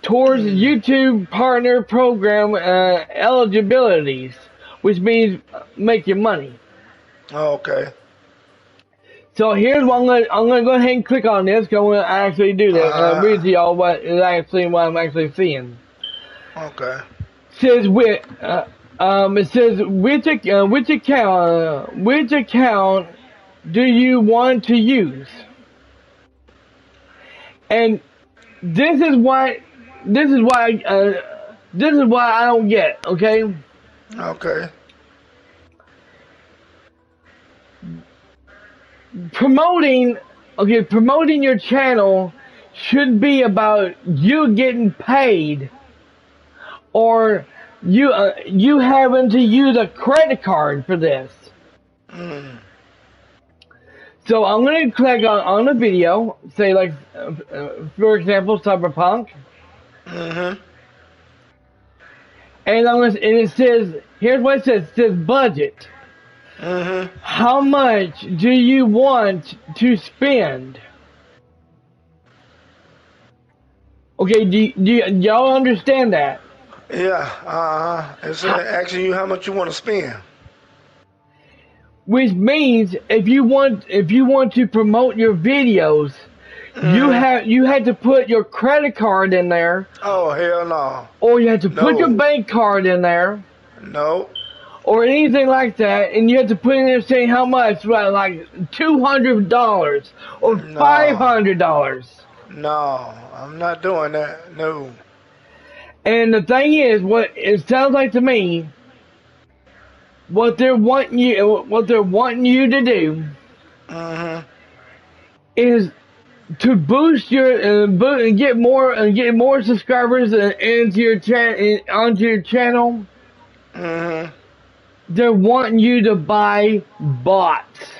towards Mm. YouTube partner program eligibilities, which means making money. Okay. So here's what I'm gonna go ahead and click on this. Cause I'm gonna actually do that. And I'll read to y'all what I'm actually seeing. Okay. Says it says which account do you want to use? And this is why this is why this is why I don't get, okay? Okay. Promoting your channel should be about you getting paid, or you having to use a credit card for this. Mm. So I'm gonna click on a video, say like for example Cyberpunk, Mhm. and and it says, here's what it says. It says budget. Mhm. How much do you want to spend? Okay, y'all understand that? Yeah. It's How, asking you how much you want to spend. which means if you want to promote your videos, Mhm. you had to put your credit card in there, Oh hell no. or you had to put your No. bank card in there, No. or anything like that, and you have to put in there saying how much, right? Like $200 or No. $500. No. I'm not doing that. No. And the thing is, what it sounds like to me, what they're wanting you to do Mhm. is to boost your get more subscribers into your onto your channel. Mhm. They're wanting you to buy bots.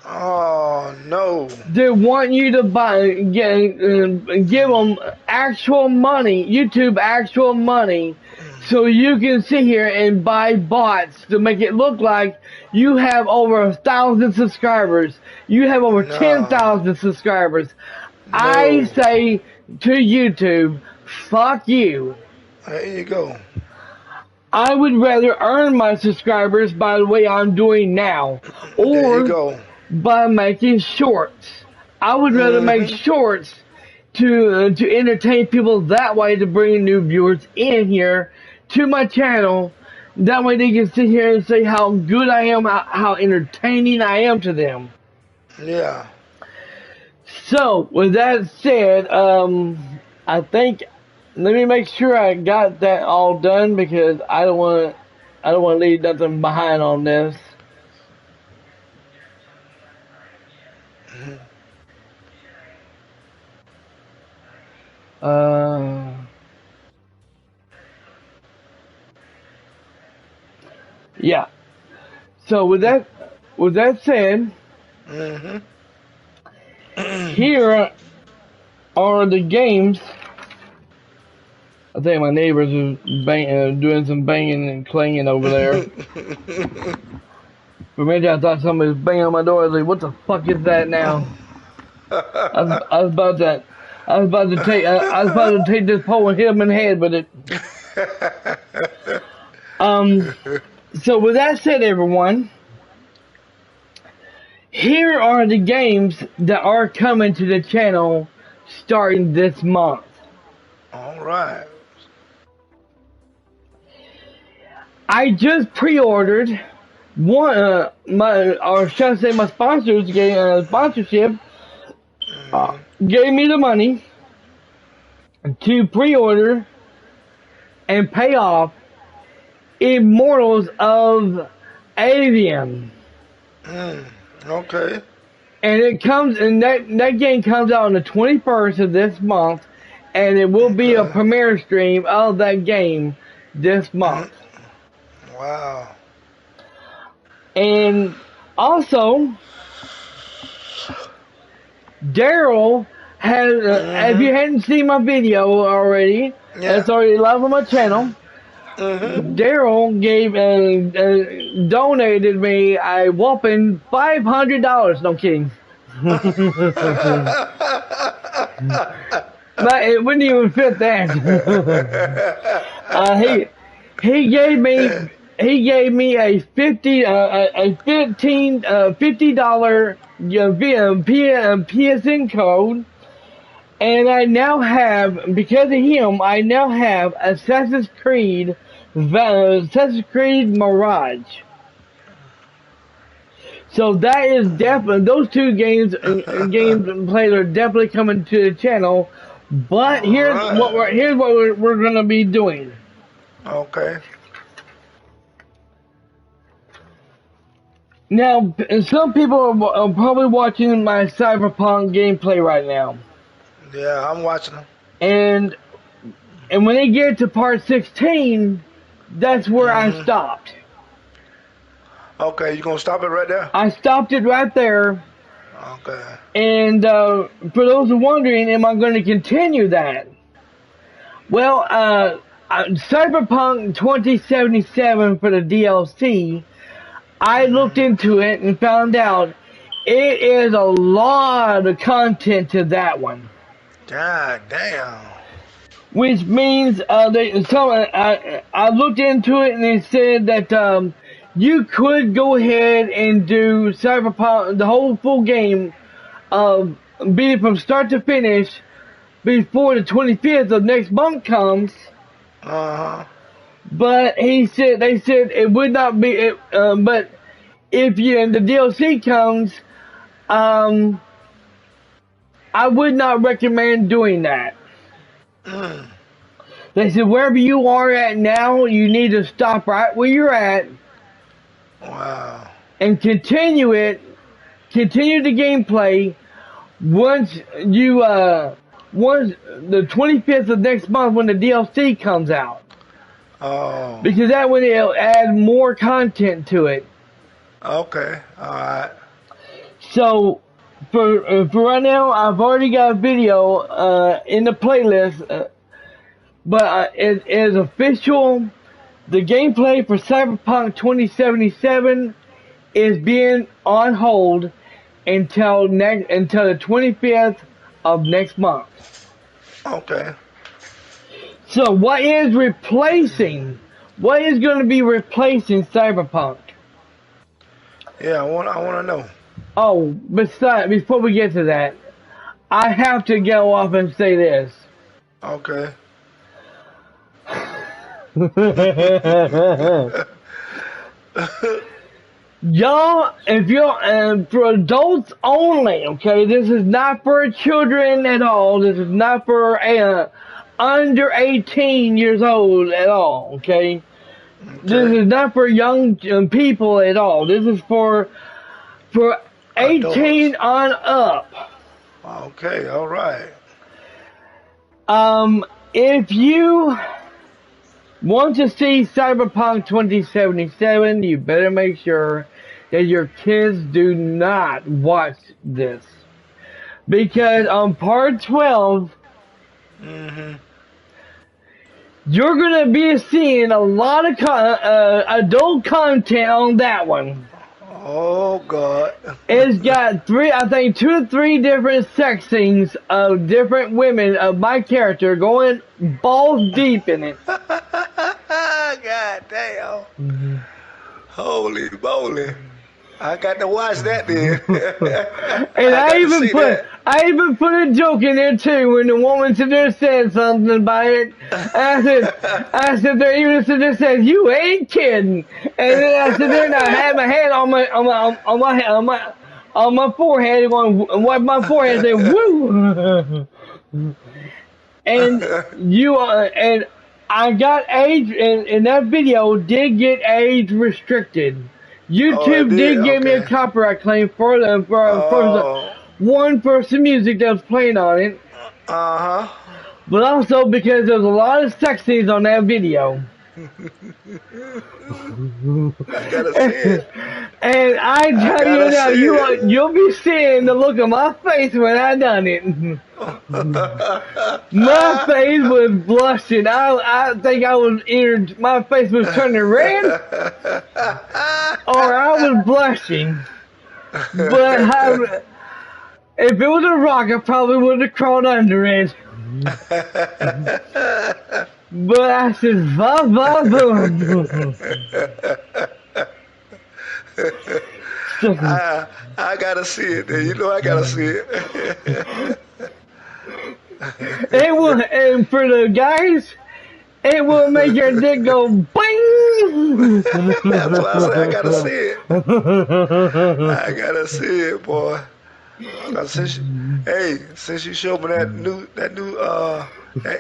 Oh no. They want you to give them actual money, YouTube actual money, so you can sit here and buy bots to make it look like you have over 1,000 subscribers. You have over No. 10,000 subscribers. I No. say to YouTube, fuck you. There you go. I would rather earn my subscribers by the way I'm doing now, There you or go. by making shorts. I would rather make Mhm. shorts to entertain people that way, to bring new viewers in here to my channel. That way they can sit here and say how good I am, how entertaining I am to them. Yeah. So with that said, I think let me make sure I got that all done, because I don't want to leave nothing behind on this. Mhm. Uh, yeah. So with that said, Mhm. here are the games. I think my neighbors are doing some banging and clanging over there. For a minute, I thought somebody was banging on my door. I was like, "What the fuck is that now?" I was about to, I was about to take this pole and hit him in the head with it. Um. So with that said, everyone, here are the games that are coming to the channel starting this month. All right. I just pre-ordered one. Or should I say, my sponsors gave sponsorship Mhm. gave me the money to pre-order and pay off Immortals of Avian, Mm. Okay. and it comes and that game comes out on the 21st of this month, and it will be a Okay. premiere stream of that game this month. Mhm. Wow. And also, Daryl has, if you Mhm. hadn't seen my video already, Yeah. it's already live on my channel. Mhm. Daryl donated me a whopping $500. No kidding. But it wouldn't even fit that. He he gave me a $50 PSN code, And I now have, because of him, I now have Assassin's Creed Mirage. So that is definitely those two games and plays are definitely coming to the channel. But All right. here's what we're gonna be doing. Okay. Now, some people are probably watching my Cyberpunk gameplay right now, Yeah, I'm watching them. and when they get to part 16, that's where I Hmm. stopped. Okay, you gonna stop it right there? I stopped it right there. Okay. And for those who are wondering, am I going to continue that? Well, Cyberpunk 2077 for the DLC, I looked Hmm. into it and found out it is a lot of content to that one. God damn. Which means I looked into it and it said that you could go ahead and do Cyberpunk, the whole full game, beat it from start to finish before the 25th of next month comes. Uh-huh. But they said it would not be. But if you and the DLC comes, um, I would not recommend doing that. Mm. They said wherever you are at now, you need to stop right where you're at Wow. and continue it. Continue the gameplay once you once the 25th of next month when the DLC comes out. Oh. Because that way it'll add more content to it. Okay. All right. So for right now, I've already got a video in the playlist, but it is official. The gameplay for Cyberpunk 2077 is being on hold until the 25th of next month. Okay. So what is replacing? What is going to be replacing Cyberpunk? Yeah, I wanna know. Oh, before we get to that, I have to go off and say this. Okay. Y'all, if you're for adults only, okay, this is not for children at all. This is not for under 18 years old at all, okay? This Okay. is not for young people at all. This is for Adults. 18 on up. Okay. All right. If you want to see Cyberpunk 2077, you better make sure that your kids do not watch this. Because on part 12, Hmm. you're going to be seeing a lot of adult content on that one. Oh God. It's got I think 2 or 3 different sex scenes of different women of my character going balls deep in it. God damn. Holy moly. I got to watch that then. And I got to see that. I even put a joke in there too when the woman sit there said something about it. I said there even sit there said you ain't kidding. And then I sit there and I had my hand on my forehead going wipe my forehead and say woo. And and I got age in that video did get age restricted. Oh, it YouTube did? did give me a Okay. copyright claim for Oh. one for some music that was playing on it, Uh-huh. but also because there's a lot of sex scenes on that video. I gotta see it. And I I tell you gotta now, see it. you'll be seeing the look on my face when I done it. My face was blushing. I think I was either my face was turning red or I was blushing. But if it was a rock, I probably would have crawled under it. But I said, va va boom. I gotta see it. You know I gotta see it. It will, and for the guys, it will make your dick go bing. That's why I say I gotta see it. I gotta see it, boy. 'Cause since you showed me that new that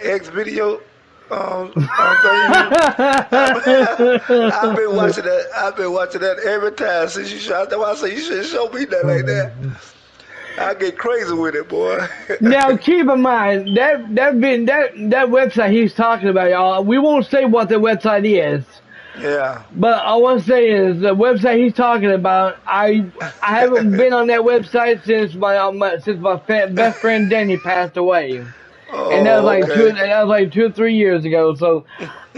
X video thing, I've been watching that. I've been watching that every time since you showed. That's why I say you should show me that like that. I get crazy with it, boy. Now keep in mind that website he's talking about, y'all. We won't say what the website is. Yeah. But all I want to say is the website he's talking about. I haven't been on that website since my best friend Danny passed away, and that was Oh, okay. like 2 or 3 years ago. So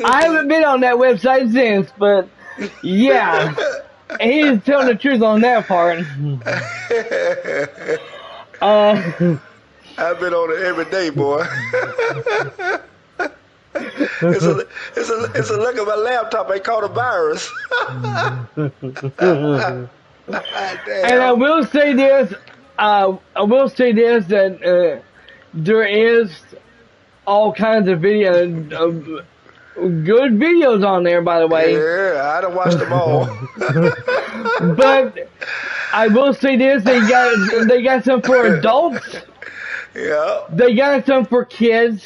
I haven't been on that website since. But yeah, he's telling the truth on that part. I've been on it every day, boy. It's a look at my laptop. They call it a virus. And I Damn. will say this. That there is all kinds of good videos on there, by the way. Yeah, I done watched them all. But I will say this: they got some for adults. Yeah, They got some for kids,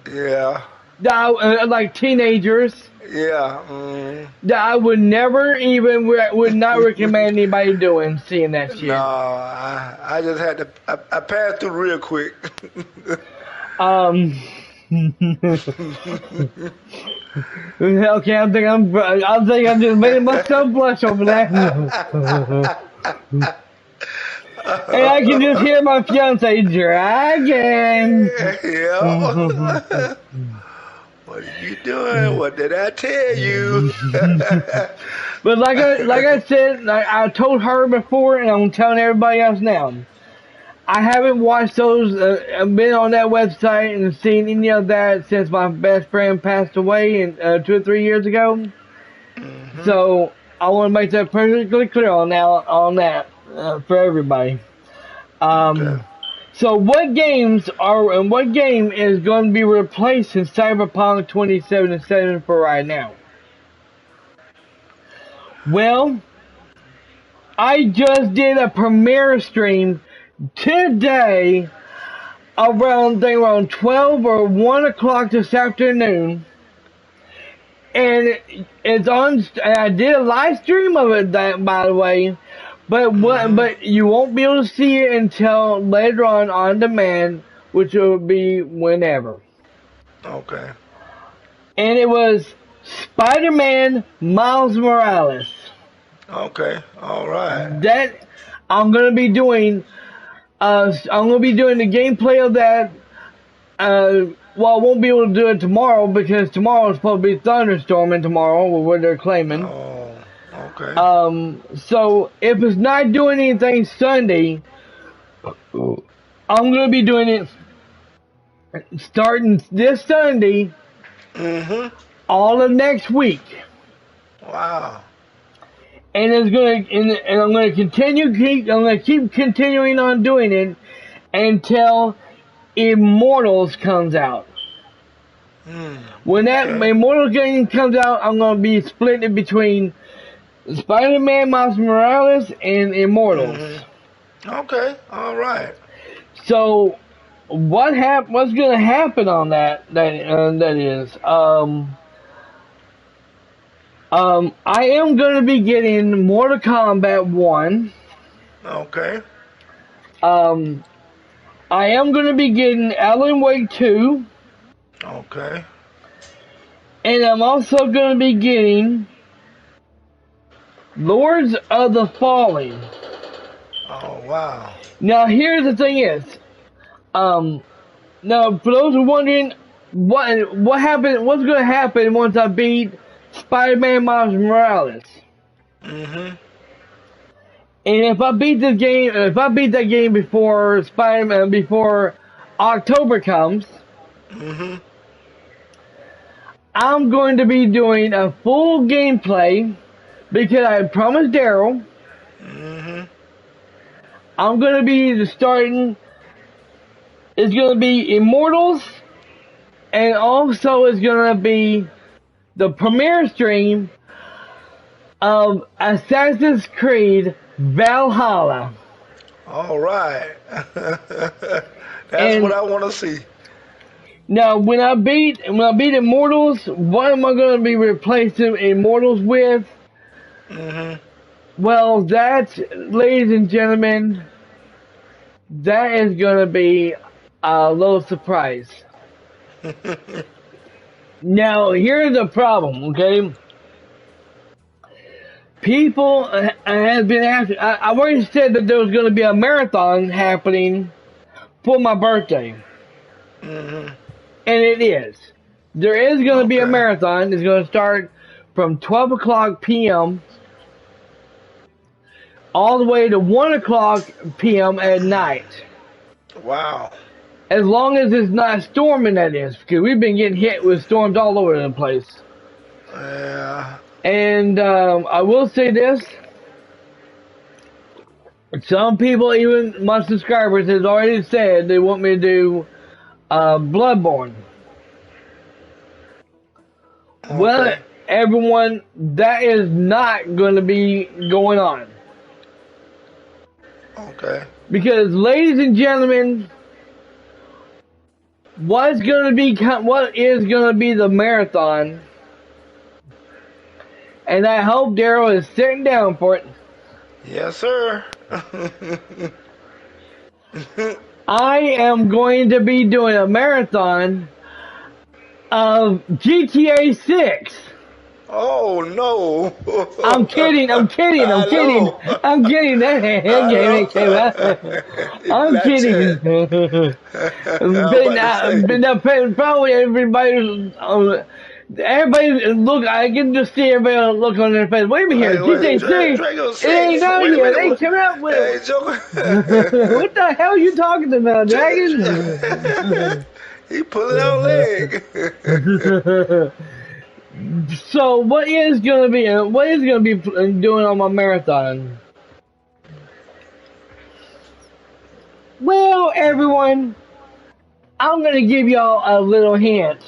yeah, like teenagers. yeah. That I would never even would not recommend anybody seeing that shit. No, I just had to. I passed through real quick. Um. Okay, I think I'm just making myself blush over that. And I can just hear my fiance dragging. Yeah. What are you doing? What did I tell you? But like I said, I told her before, and I'm telling everybody else now. I haven't watched those. Been on that website and seen any of that since my best friend passed away 2 or 3 years ago. So I want to make that perfectly clear on that for everybody. Okay. So what game is going to be replaced in Cyberpunk 2077 for right now? Well, I just did a premiere stream today around 12 or 1 o'clock this afternoon, and it's on. I did a live stream of it, by the way, but you won't be able to see it until later on demand, which will be whenever. Okay. And it was Spider-Man Miles Morales. Okay. All right. That I'm gonna be doing. I'm gonna be doing the gameplay of that. Well, I won't be able to do it tomorrow because tomorrow is supposed to be thunderstorming tomorrow, what they're claiming. Oh. Okay. So if it's not doing anything Sunday, I'm gonna be doing it starting this Sunday, all of next week. Wow. And I'm gonna keep continuing on doing it until Immortals comes out. When that Immortals game comes out, I'm gonna be splitting it between Spider-Man Miles Morales and Immortals. Okay. All right. So what's gonna happen on that is I am gonna be getting Mortal Kombat 1. Okay. I am gonna be getting Alan Wake 2. Okay. And I'm also gonna be getting Lords of the Fallen. Oh wow. Now here's the thing is, now for those who are wondering what's gonna happen once I beat Spider-Man Miles Morales. And if I beat that game before October comes, I'm going to be doing a full gameplay because I promised Daryl. I'm going to be starting It's going to be Immortals, and also it's going to be the premiere stream of Assassin's Creed Valhalla. All right. That's what And I want to see. now, when I beat Immortals, what am I going to be replacing Immortals with? Hmm. Well, that, ladies and gentlemen, that is going to be a little surprise. Now, here's the problem, okay? People have been asking. I already said that there was going to be a marathon happening for my birthday, Hmm. and it is. There is going to be a Okay. marathon. It's going to start from 12 o'clock p.m. all the way to 1 o'clock p.m. at night. Wow. As long as it's not storming, that is, because we've been getting hit with storms all over the place. Yeah. And I will say this: some people, even my subscribers, has already said they want me to do Bloodborne. Well, Okay. everyone, that is not going to be going on Okay. because, ladies and gentlemen, what is going to be the marathon? And I hope Daryl is sitting down for it. Yes, sir. I am going to be doing a marathon of GTA 6. Oh no. I'm kidding. I'm kidding. I'm I kidding. know. I'm kidding. I know. I'm Not kidding. yet. I'm about to say. Probably everybody look. I can just see everybody look on their face. Wait a minute here. Wait, GTA 6. Drago It ain't 6. out Wait a yet. minute. They What? come out with Hey, it. Joker. What the hell are you talking about, Dragon? He pulling out leg. So what is gonna be doing on my marathon? Well, everyone, I'm gonna give y'all a little hint.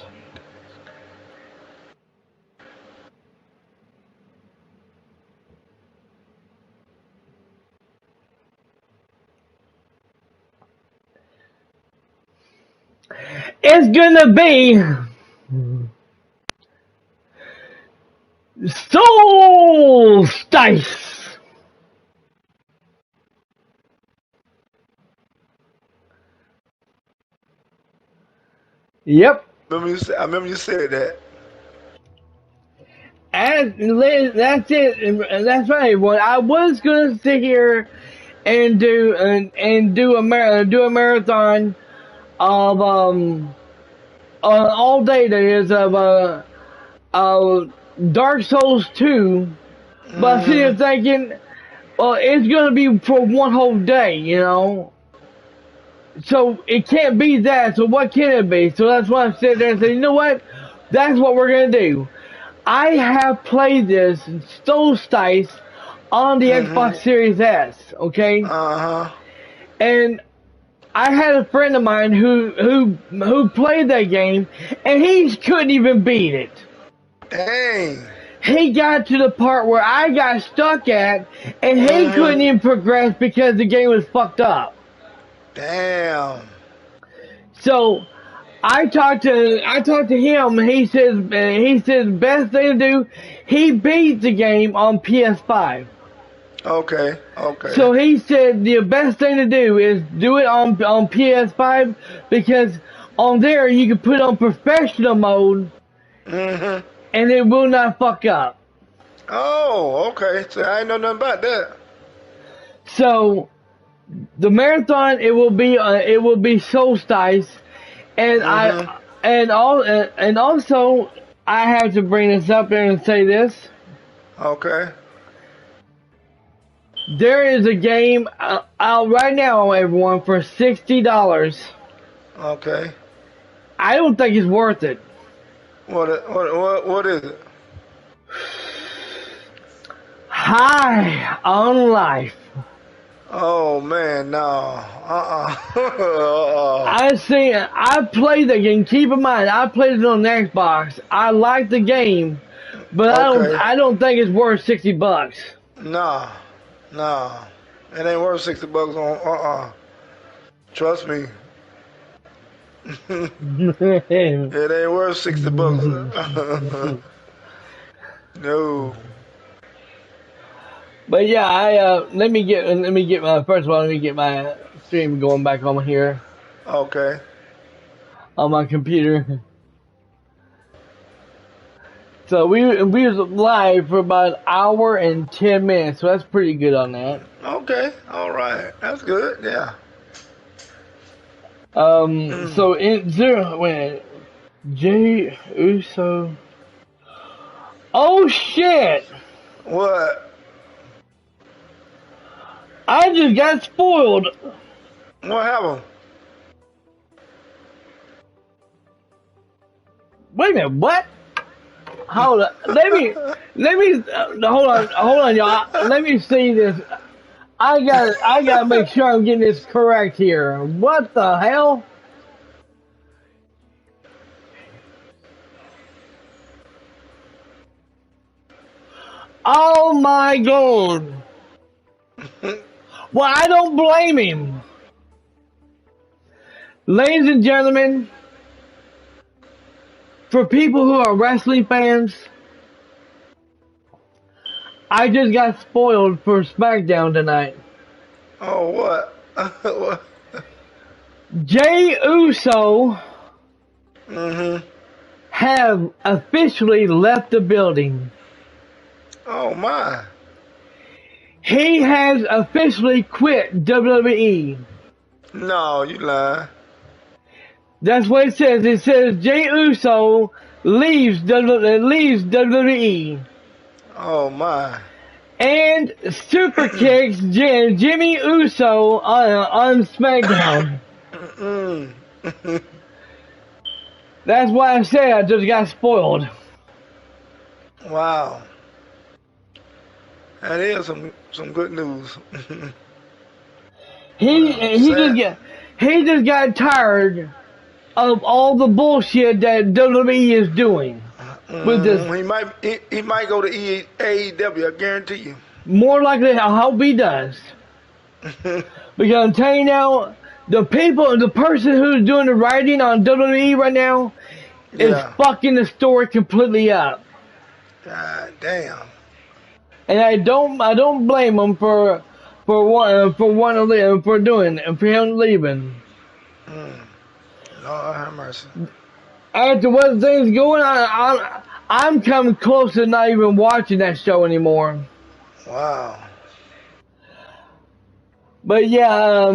It's gonna be Solstice. Yep. I remember you said that. That's it. And that's right, everyone. I was gonna sit here and do a marathon of all day that is of Dark Souls 2, but I'm sitting Hmm. here thinking, well, it's gonna be for one whole day, you know. So it can't be that. So what can it be? So that's why I'm sitting there and saying, you know what? That's what we're gonna do. I have played this Solstice on the Hmm. Xbox Series S, okay? Uh-huh. And I had a friend of mine who played that game, and he couldn't even beat it. Dang. He got to the part where I got stuck at, and he couldn't Hmm. even progress because the game was fucked up. Damn. So I talked to him. He says best thing to do. He beat the game on PS5. Okay. Okay. So he said the best thing to do is do it on PS5 because on there you can put on professional mode Hmm. and it will not fuck up. Oh, okay. So I ain't know nothing about that. So the marathon it will be Solstice, and Hmm. and also I have to bring this up there and say this. Okay. There is a game out right now, everyone, for $60. Okay. I don't think it's worth it. What is it? High on Life. Oh man, no. Uh-uh. I played the game. Keep in mind, I played it on the Xbox. I like the game, but Okay. I don't think it's worth $60. Nah. Nah. It ain't worth $60 on Trust me. It ain't worth $60. No. But yeah, let me get my first of all, let me get my stream going back on here Okay. on my computer. So we was live for about an hour and 10 minutes, so that's pretty good on that. Okay. All right. That's good. Yeah. So in zero when Jay Uso. Oh shit! What? I just got spoiled. What happened? Wait a minute, what? Hold on. Hold on, y'all. Let me see this. I gotta make sure I'm getting this correct here. What the hell? Oh my god. Well, I don't blame him. Ladies and gentlemen, for people who are wrestling fans, I just got spoiled for SmackDown tonight. Oh, what? What? Jay Uso Mm-hmm. have officially left the building. Oh, my. He has officially quit WWE. No, you lying. That's what it says. It says Jay Uso leaves WWE. Oh, my. And super kicks Jimmy Uso on SmackDown. Mm. That's why I said I just got spoiled. Wow. That is some good news. Well, sad. He just got tired of all the bullshit that WWE is doing with this. He might go to AEW, I guarantee you. More likely, I hope he does. Because I'm telling you now, the person who's doing the writing on WWE right now is Yeah. fucking the story completely up. God damn. And I don't blame him for doing it, for him leaving. Lord have mercy. After what things going on, I'm coming close to not even watching that show anymore. Wow. But yeah,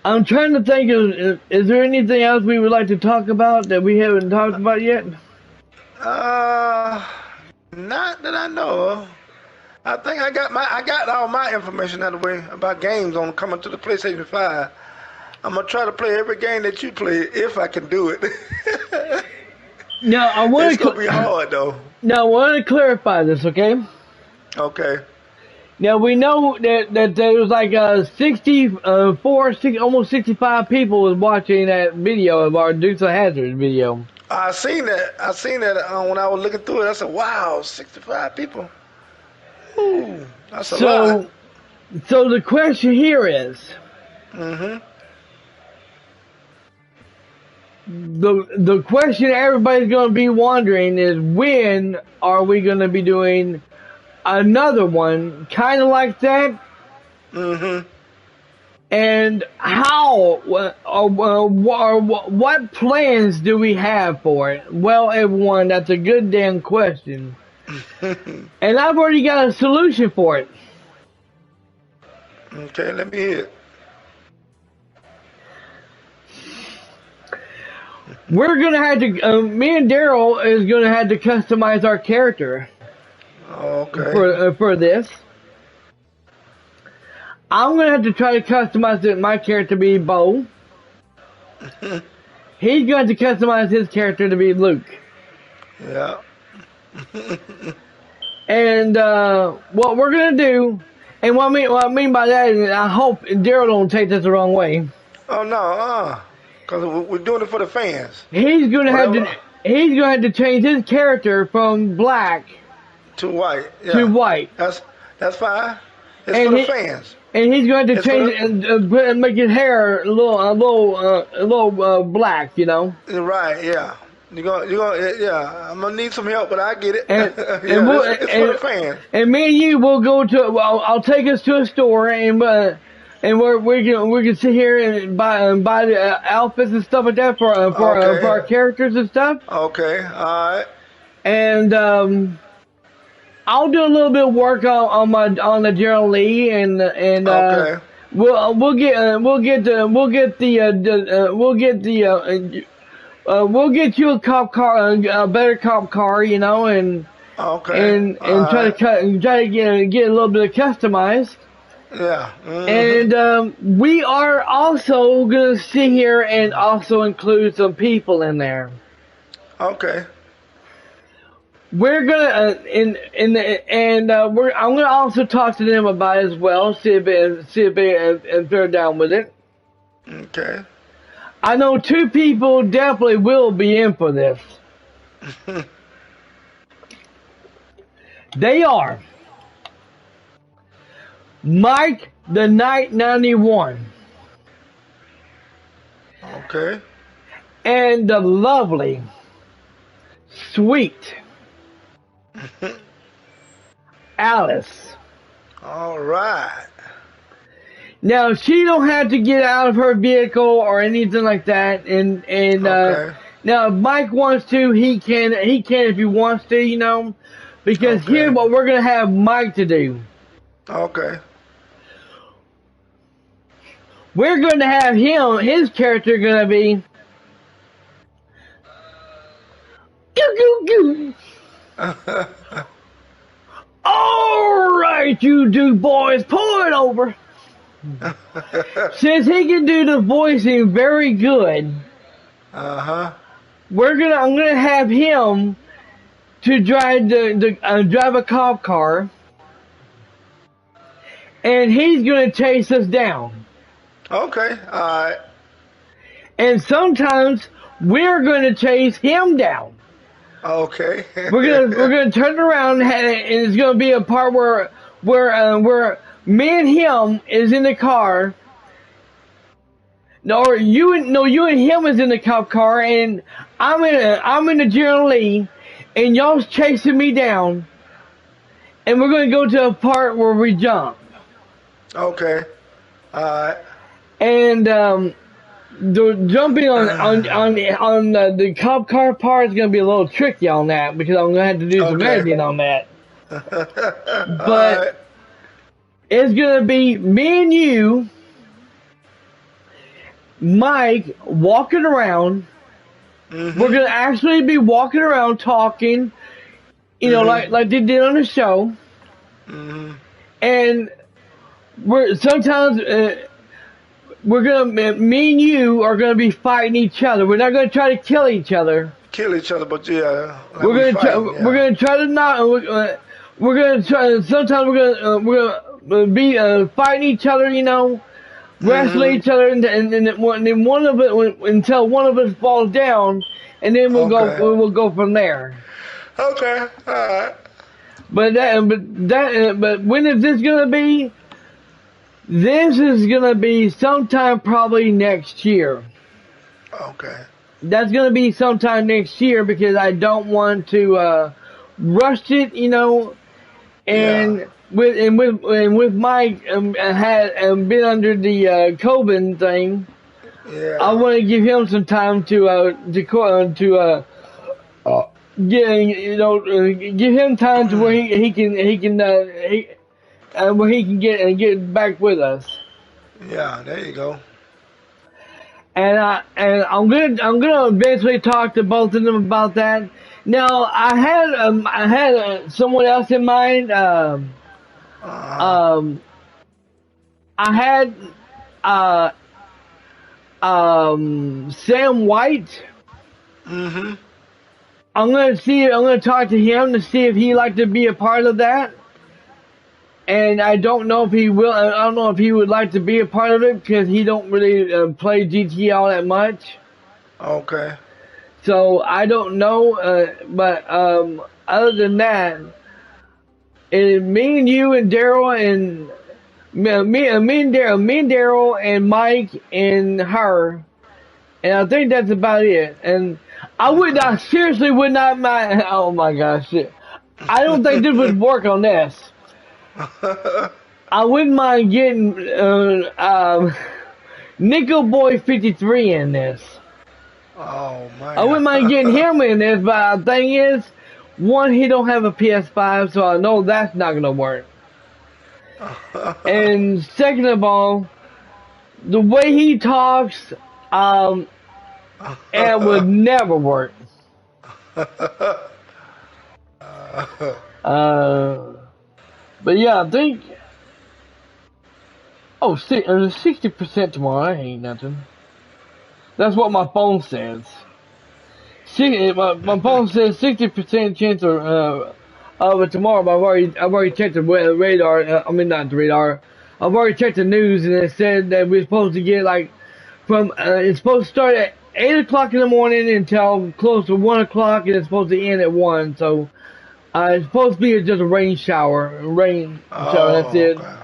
I'm trying to think is there anything else we would like to talk about that we haven't talked about yet? Not that I know of. I think I got all my information out of the way about games on coming to the PlayStation 5. I'm gonna try to play every game that you play if I can do it. Now I It's want gonna be to hard though. now I want to clarify this, okay? Okay. Now we know that there was like almost 65 people was watching that video of our Dukes of Hazzard video. I seen that. I seen that when I was looking through it. I said, "Wow, 65 people. Ooh, that's a lot." So the question here is, Mm-hmm. the question everybody's going to be wondering is, when are we going to be doing another one kind of like that? Mm-hmm. And how, what plans do we have for it? Well, everyone, that's a good damn question. And I've already got a solution for it. Okay, let me hear it. We're gonna have to, me and Daryl is gonna have to customize our character Okay. for this. I'm gonna have to try to customize my character to be Bo. He's going to customize his character to be Luke. Yeah. And what we're gonna do, And what I mean by that is, I hope Daryl don't take this the wrong way. Oh no, because we're doing it for the fans. He's gonna have to Whatever. he's gonna have to change his character from black Too white. to Yeah. white, That's that's fine. It's for and the he fans. and he's going to It's for change it the and make his hair a little black, you know. right. Yeah. You're gonna yeah. I'm gonna need some help, but I get it. And and Yeah. we'll It's for the fans. and me and you will go to. Well, I'll take us to a store and we can sit here and buy the outfits and stuff like that for our Okay. characters and stuff. Okay. All right. And I'll do a little bit of work on the Gerald Lee and Okay. we'll get you a cop car, a better cop car, you know, Okay. and All right. try to get a little bit of customized. Yeah. And we are also gonna sit here and also include some people in there. Okay. We're gonna I'm gonna also talk to them about it as well. If they're down with it. Okay. I know two people definitely will be in for this. They are Mike the Night 91 Okay. and the lovely, sweet Alice. All right. Now she don't have to get out of her vehicle or anything like that. And Okay. now if Mike wants to, he can if he wants to, you know. Because here's Okay. what we're gonna have Mike to do. Okay. We're going to have his character going to be goo goo goo. All right, you two boys, pull it over. Since he can do the voicing very good, Uh-huh. I'm gonna have him to drive drive a cop car, and he's gonna chase us down. Okay. All right. And sometimes we're gonna chase him down. Okay. We're gonna turn around and it's gonna be a part where me and him is in the car. No, you and him is in the cop car, and I'm in the General Lee, and y'all's chasing me down, and we're gonna go to a part where we jump, Okay. All right. and the jumping on the cop car part is gonna be a little tricky on that because I'm gonna have to do some Okay. editing on that, All but right. it's gonna be me and you, Mike, walking around. We're gonna actually be walking around talking, you know, like they did on the show. And we're gonna me and you are gonna be fighting each other. We're not gonna try to kill each other. Kill each other, but yeah, like We're we gonna try. fighting, yeah. We're gonna try to not. We're gonna try. Sometimes we're gonna be fighting each other. You know, wrestle each other, and then one of it until one of us falls down, and then Okay. we'll go from there. Okay. All right. But when is this gonna be? This is gonna be sometime probably next year. Okay. That's gonna be sometime next year because I don't want to rush it, you know. And Yeah. with Mike had been under the COVID thing, Yeah. I want to give him some time to give him time to where he can where he can get back with us. Yeah. There you go. And I'm gonna eventually talk to both of them about that. Now I had someone else in mind. I had Sam White. I'm gonna talk to him to see if he'd like to be a part of that. and I don't know if he will. I don't know if he would like to be a part of it because he don't really play GTA all that much. Okay. So I don't know. But other than that, me and you and Daryl and me and Daryl and Mike and her, and I think that's about it. And I seriously would not mind. Oh my gosh, I don't think this would work on this. I wouldn't mind getting Nickel Boy 53 in this. Oh I wouldn't man. mind getting him in this, but the thing is, one, he don't have a PS5, so I know that's not gonna work. And second of all, the way he talks, it would never work. Uh, but yeah, I think. Oh, 60% tomorrow. That ain't nothing. That's what my phone says. My phone says 60% chance of it tomorrow. But I've already checked the radar. I mean, not the radar. I've already checked the news, and it said that we're supposed to get like from. It's supposed to start at 8 o'clock in the morning until close to 1 o'clock, and it's supposed to end at 1. So it's supposed to be just a rain shower. That's Oh, it okay.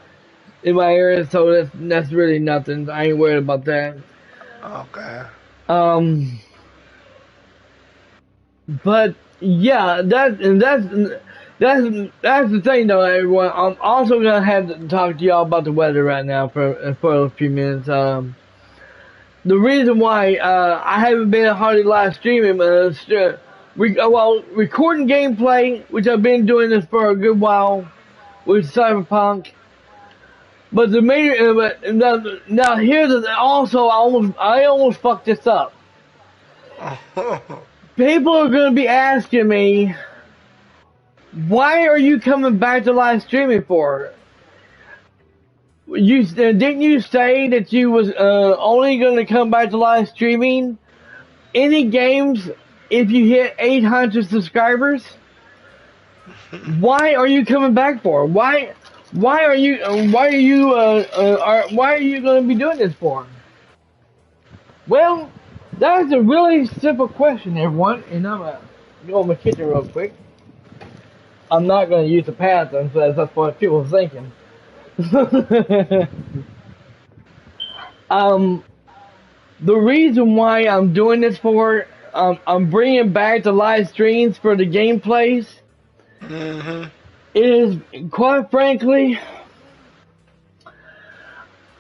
in my area. So that's really nothing. I ain't worried about that. Okay. Um. But yeah, that's the thing though, everyone. I'm also gonna have to talk to y'all about the weather right now for a few minutes. The reason why I haven't been hardly live streaming, recording gameplay, which I've been doing this for a good while with Cyberpunk. But the main, now here's also I almost fucked this up. People are going to be asking me, why are you coming back to live streaming for? Didn't you say that you was only going to come back to live streaming any games if you hit 800 subscribers? Why are you coming back for? Why are you going to be doing this for? Well, that's a really simple question, everyone, and I'm gonna go in my kitchen real quick. I'm not gonna use the bathroom, so that's what people are thinking. um, the reason why I'm doing this for, I'm bringing back the live streams for the gameplays. Mhm. Is quite frankly,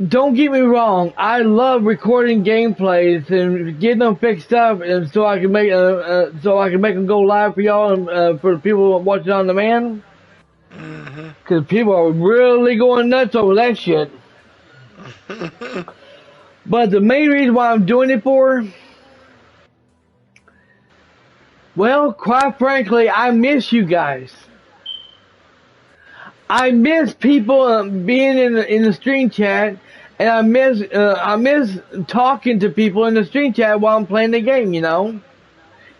don't get me wrong. I love recording gameplays and getting them fixed up, and so I can make them go live for y'all and for the people watching on demand. Mhm. Because people are really going nuts over that shit. But the main reason why I'm doing it for, well, quite frankly, I miss you guys. I miss people being in the stream chat, and I miss talking to people in the stream chat while I'm playing the game, and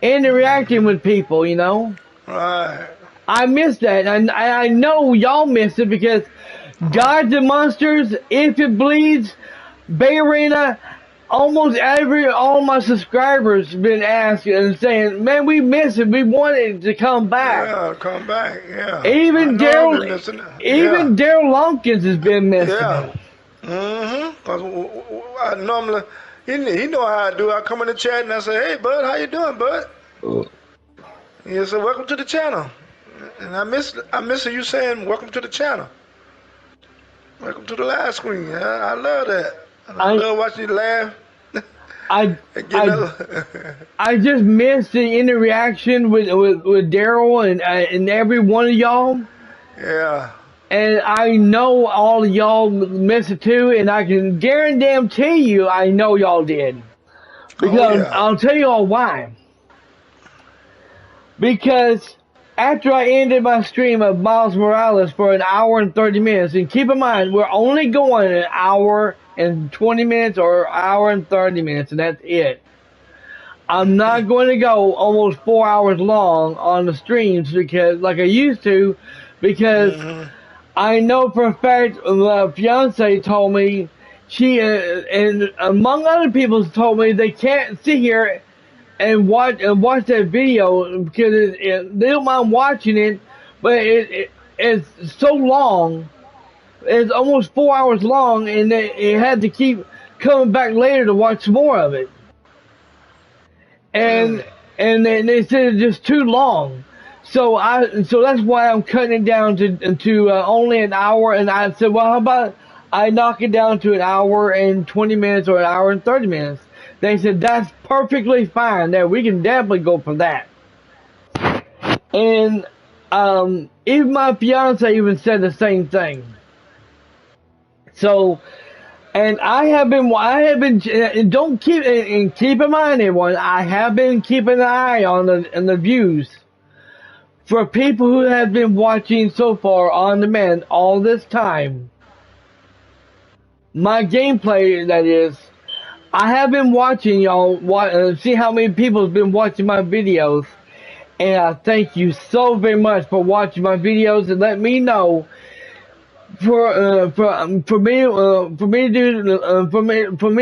interacting with people, Right. I miss that, and I know y'all miss it because Gods and Monsters, If It Bleeds, Bay Arena, all my subscribers been asking and saying, man, we miss it. We want it to come back. Yeah, come back. Yeah. I Even know I've been Daryl, missing it. Yeah. even Daryl Lumpkins has been missing Yeah. it. Cause I normally he know how I do. I come in the chat and I say, "Hey, bud, how you doing, bud?" He said, "Welcome to the channel." And I miss you saying, "Welcome to the channel." Welcome to the live screen. Yeah, I love that. And I I, love watching you laugh I, and getting I, I just miss the interaction with Daryl and every one of y'all. yeah. And I know all of y'all miss it too, and I can guarantee you I know y'all did. Oh Because yeah. I'll tell y'all why. Because after I ended my stream of Miles Morales for an hour and 30 minutes, and keep in mind, we're only going an hour and 20 minutes or an hour and 30 minutes, and that's it. I'm not going to go almost 4 hours long on the streams because, like I used to, because Mhm. I know for a fact the fiance told me and among other people told me they can't sit here and watch that video because they don't mind watching it, but it's so long. It's almost 4 hours long, and it had to keep coming back later to watch more of it. Mm. And they said it's just too long. So that's why I'm cutting it down to only an hour. And I said, well, how about I knock it down to an hour and 20 minutes or an hour and 30 minutes? They said that's perfectly fine. That we can definitely go for that. And even my fiance even said the same thing. So, and and don't and keep in mind, everyone, I have been keeping an eye on the views for people who have been watching so far on demand all this time. My gameplay, that is, I have been watching y'all, see how many people have been watching my videos, and I thank you so very much for watching my videos and let me know for me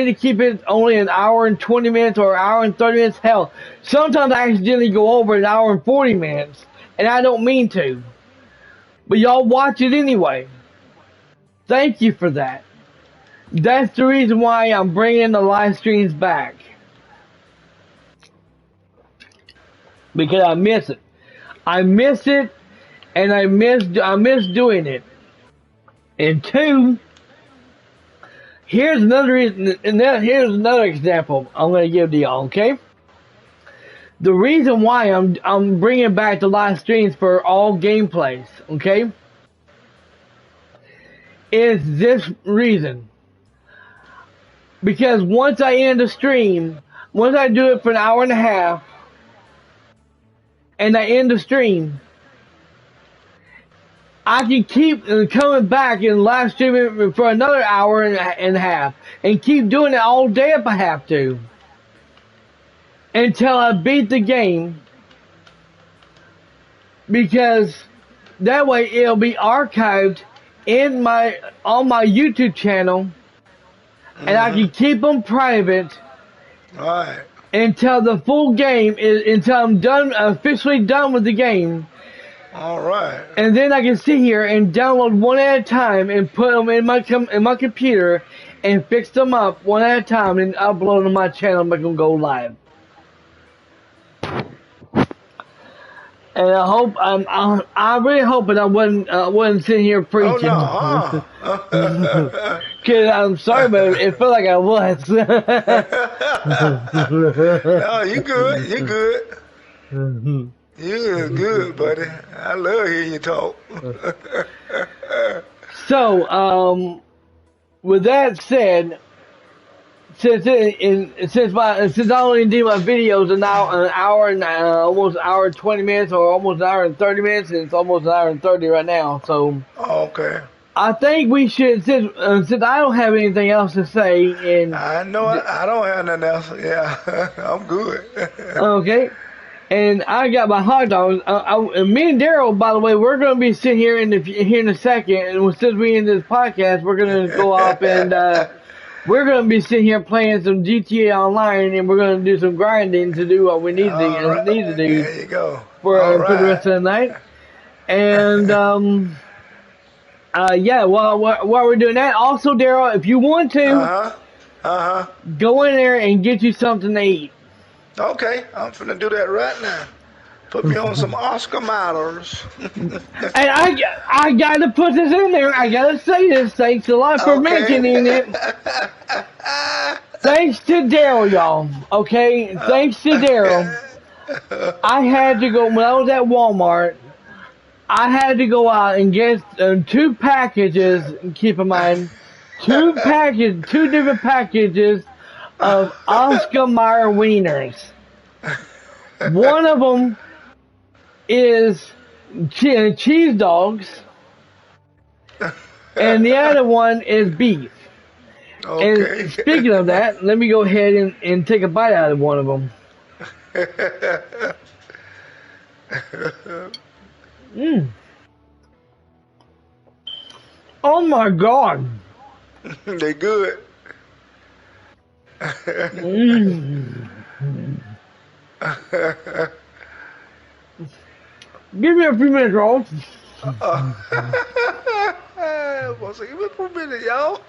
to keep it only an hour and 20 minutes or an hour and 30 minutes. Hell, sometimes I accidentally go over an hour and 40 minutes, and I don't mean to. But y'all watch it anyway. Thank you for that. That's the reason why I'm bringing the live streams back, because I miss it. I miss it, and I miss doing it. And two, here's another reason, and here's another example I'm going to give to y'all. Okay, the reason why I'm bringing back the live streams for all gameplays, okay, is this reason. Because once I end the stream, once I do it for an hour and a half, and I end the stream, I can keep coming back and live streaming for another hour and a half, and keep doing it all day if I have to, until I beat the game. Because that way it'll be archived on my YouTube channel, and I can keep them private. Right. Until the full game until I'm officially done with the game. All right. And then I can sit here and download one at a time and put them in my computer and fix them up one at a time and upload them to my channel and make them go live. And I hope I really hope that I wasn't sitting here preaching. Oh no! Cause I'm sorry, but it felt like I was. No, you good. You good. You good, buddy. I love hearing you talk. So, with that said, since I only do my videos an hour and almost an hour and 20 minutes, or almost an hour and 30 minutes, and it's almost an hour and 30 right now. So, Okay. I think we should, since I don't have anything else to say, and I know I don't have nothing else. Yeah, I'm good. okay. And I got my hot dogs. And me and Daryl, by the way, we're going to be sitting here in a second. And since we in this podcast, we're going to go up and we're going to be sitting here playing some GTA Online, and we're going to do some grinding to do what we need to do. There you go. For the rest of the night. And yeah, while we're doing that, also Daryl, if you want to, go in there and get you something to eat. Okay, I'm finna do that right now. Put me on some Oscar Matters. And I gotta put this in there. I gotta say this. Thanks a lot for mentioning it. Thanks to Daryl, y'all. Okay, thanks to Daryl. I had to go when I was at Walmart. I had to go out and get 2 packages. Keep in mind, 2 different packages of Oscar Mayer wieners. One of them is cheese dogs, and the other one is beef. Okay. And speaking of that, let me go ahead and take a bite out of one of them. Oh my God. They good. Mm. Give me a few minutes, Rolls. Well, so give me for a minute, y'all.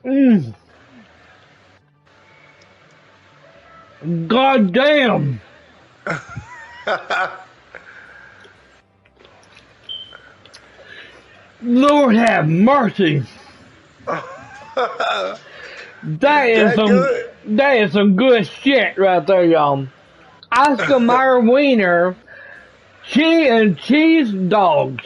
Mm. God damn. Lord have mercy. That good? That is some good shit right there, y'all. Oscar Mayer Wiener, cheese dogs.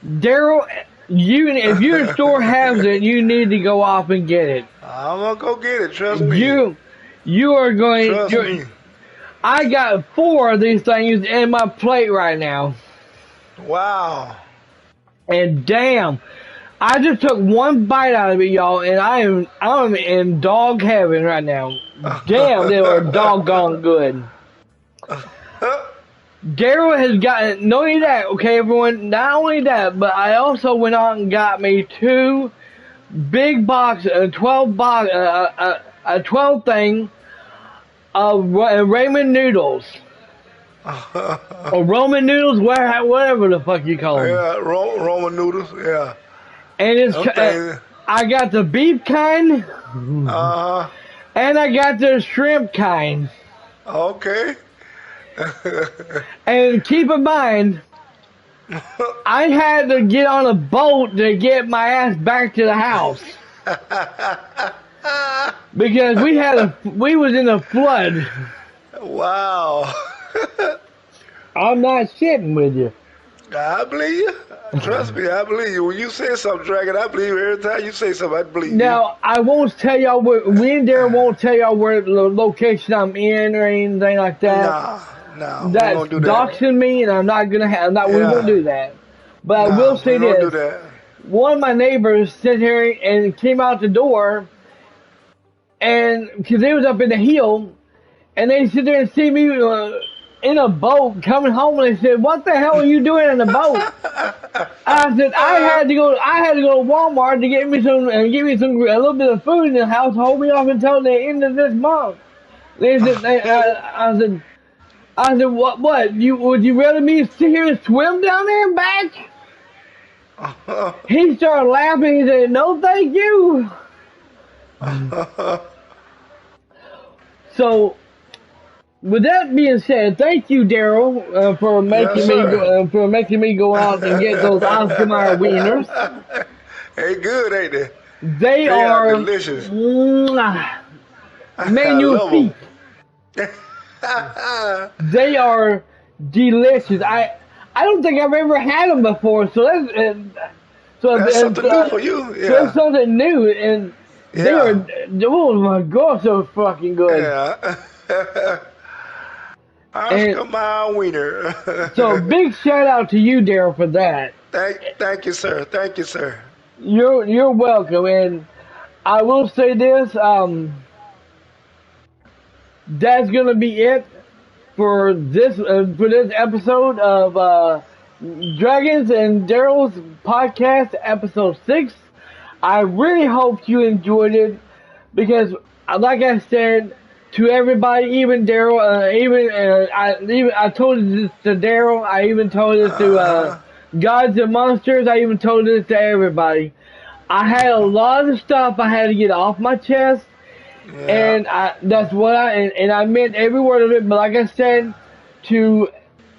Daryl, if your store has it, you need to go off and get it. I'm gonna go get it. Trust me. You are going. Trust me. I got 4 of these things in my plate right now, Wow. and damn, I just took one bite out of it, y'all, and I'm in dog heaven right now. Damn, they were doggone good. Daryl has gotten not only that, okay, everyone. Not only that, but I also went out and got me 2 big box, a 12 thing of ramen noodles or Roman noodles, whatever the fuck you call them. Yeah, Roman noodles. Yeah. And Okay. I got the beef kind, Uh huh. and I got the shrimp kind. Okay. And keep in mind, I had to get on a boat to get my ass back to the house because we was in a flood. Wow. I'm not shitting with you. I believe you. Trust me, I believe you. When you say something, Dragon, I believe you. Every time you say something, I believe you. Now I won't tell y'all we and Darren won't tell y'all where the location I'm in or anything like that. Nah, we That's won't do that. doxing me, and I'm not gonna have. Not we won't Yeah. do that. But I will Nah, we say don't do this: that. one of my neighbors sit here and came out the door, and because they was up in the hill, and they sit there and see me in a boat coming home, and they said, "What the hell are you doing in a boat?" I said, "I had to go. I had to go to Walmart to get me some and give me a little bit of food in the house. Hold me off until the end of this month." They said, I said, what? Would you rather me sit here and swim down there and back?" He started laughing. He said, "No, thank you." So, with that being said, thank you, Daryl, Yes, sir. for making me go out and get those Oscar Mayer wieners. Hey, good, ain't they? They They are are delicious. I love magnifique. them. They are delicious. I don't think I've ever had them before, so That's something new for you. so it's Yeah. something new, and they are, Yeah. oh my gosh, so fucking good. Yeah. And Oscar my wiener. so big shout out to you, Daryl, for that. Thank you, sir. Thank you, sir. You're welcome, and I will say this, that's gonna be it for this episode of Dragons and Daryl's podcast, episode 6. I really hope you enjoyed it because, like I said to everybody, even Daryl, I told this to Daryl. I even told it to Uh-huh. Gods and Monsters. I even told it to everybody. I had a lot of stuff I had to get off my chest, Yeah. and that's what and I meant every word of it. But like I said, to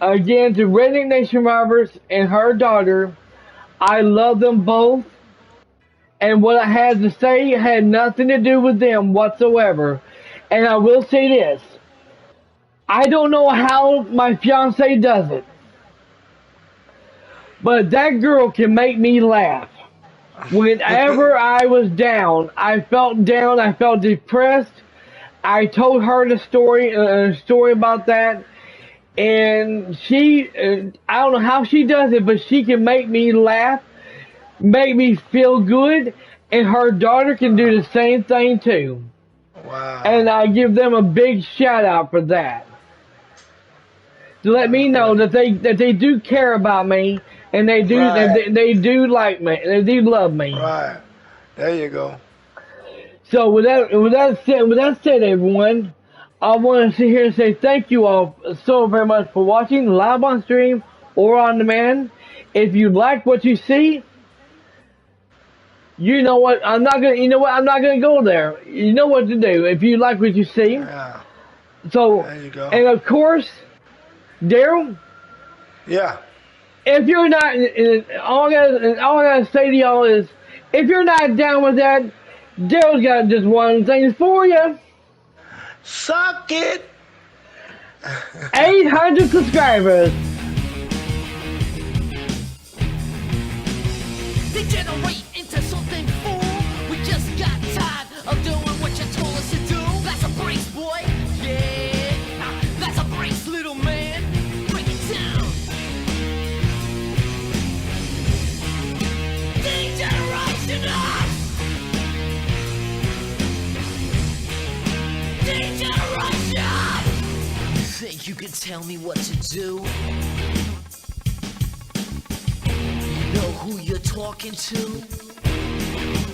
again to Redneck Nation Roberts and her daughter, I love them both, and what I had to say had nothing to do with them whatsoever. And I will say this: I don't know how my fiance does it, but that girl can make me laugh. Whenever I was down, I felt depressed. I told her the story about that, and I don't know how she does it, but she can make me laugh, make me feel good, and her daughter can do the same thing too. Wow. And I give them a big shout out for that. To let me know that they do care about me, and Right. they do like me, they do love me. Right. There you go. So with that said, everyone, I want to sit here and say thank you all so very much for watching live on stream or on demand. If you like what you see, you know what? I'm not gonna. You know what? I'm not gonna go there. You know what to do if you like what you see. Yeah. So, There you go. and of course, Daryl, Yeah. if you're not, all I gotta say to y'all is, if you're not down with that, Daryl's got just one thing for you. Suck it. 800 subscribers. Degenerate into something fool. We just got tired of doing what you told us to do. That's a brace, boy. Yeah, that's a brace, little man. Break it down. Degeneration up. Degeneration. You think you can tell me what to do? You know who you're talking to?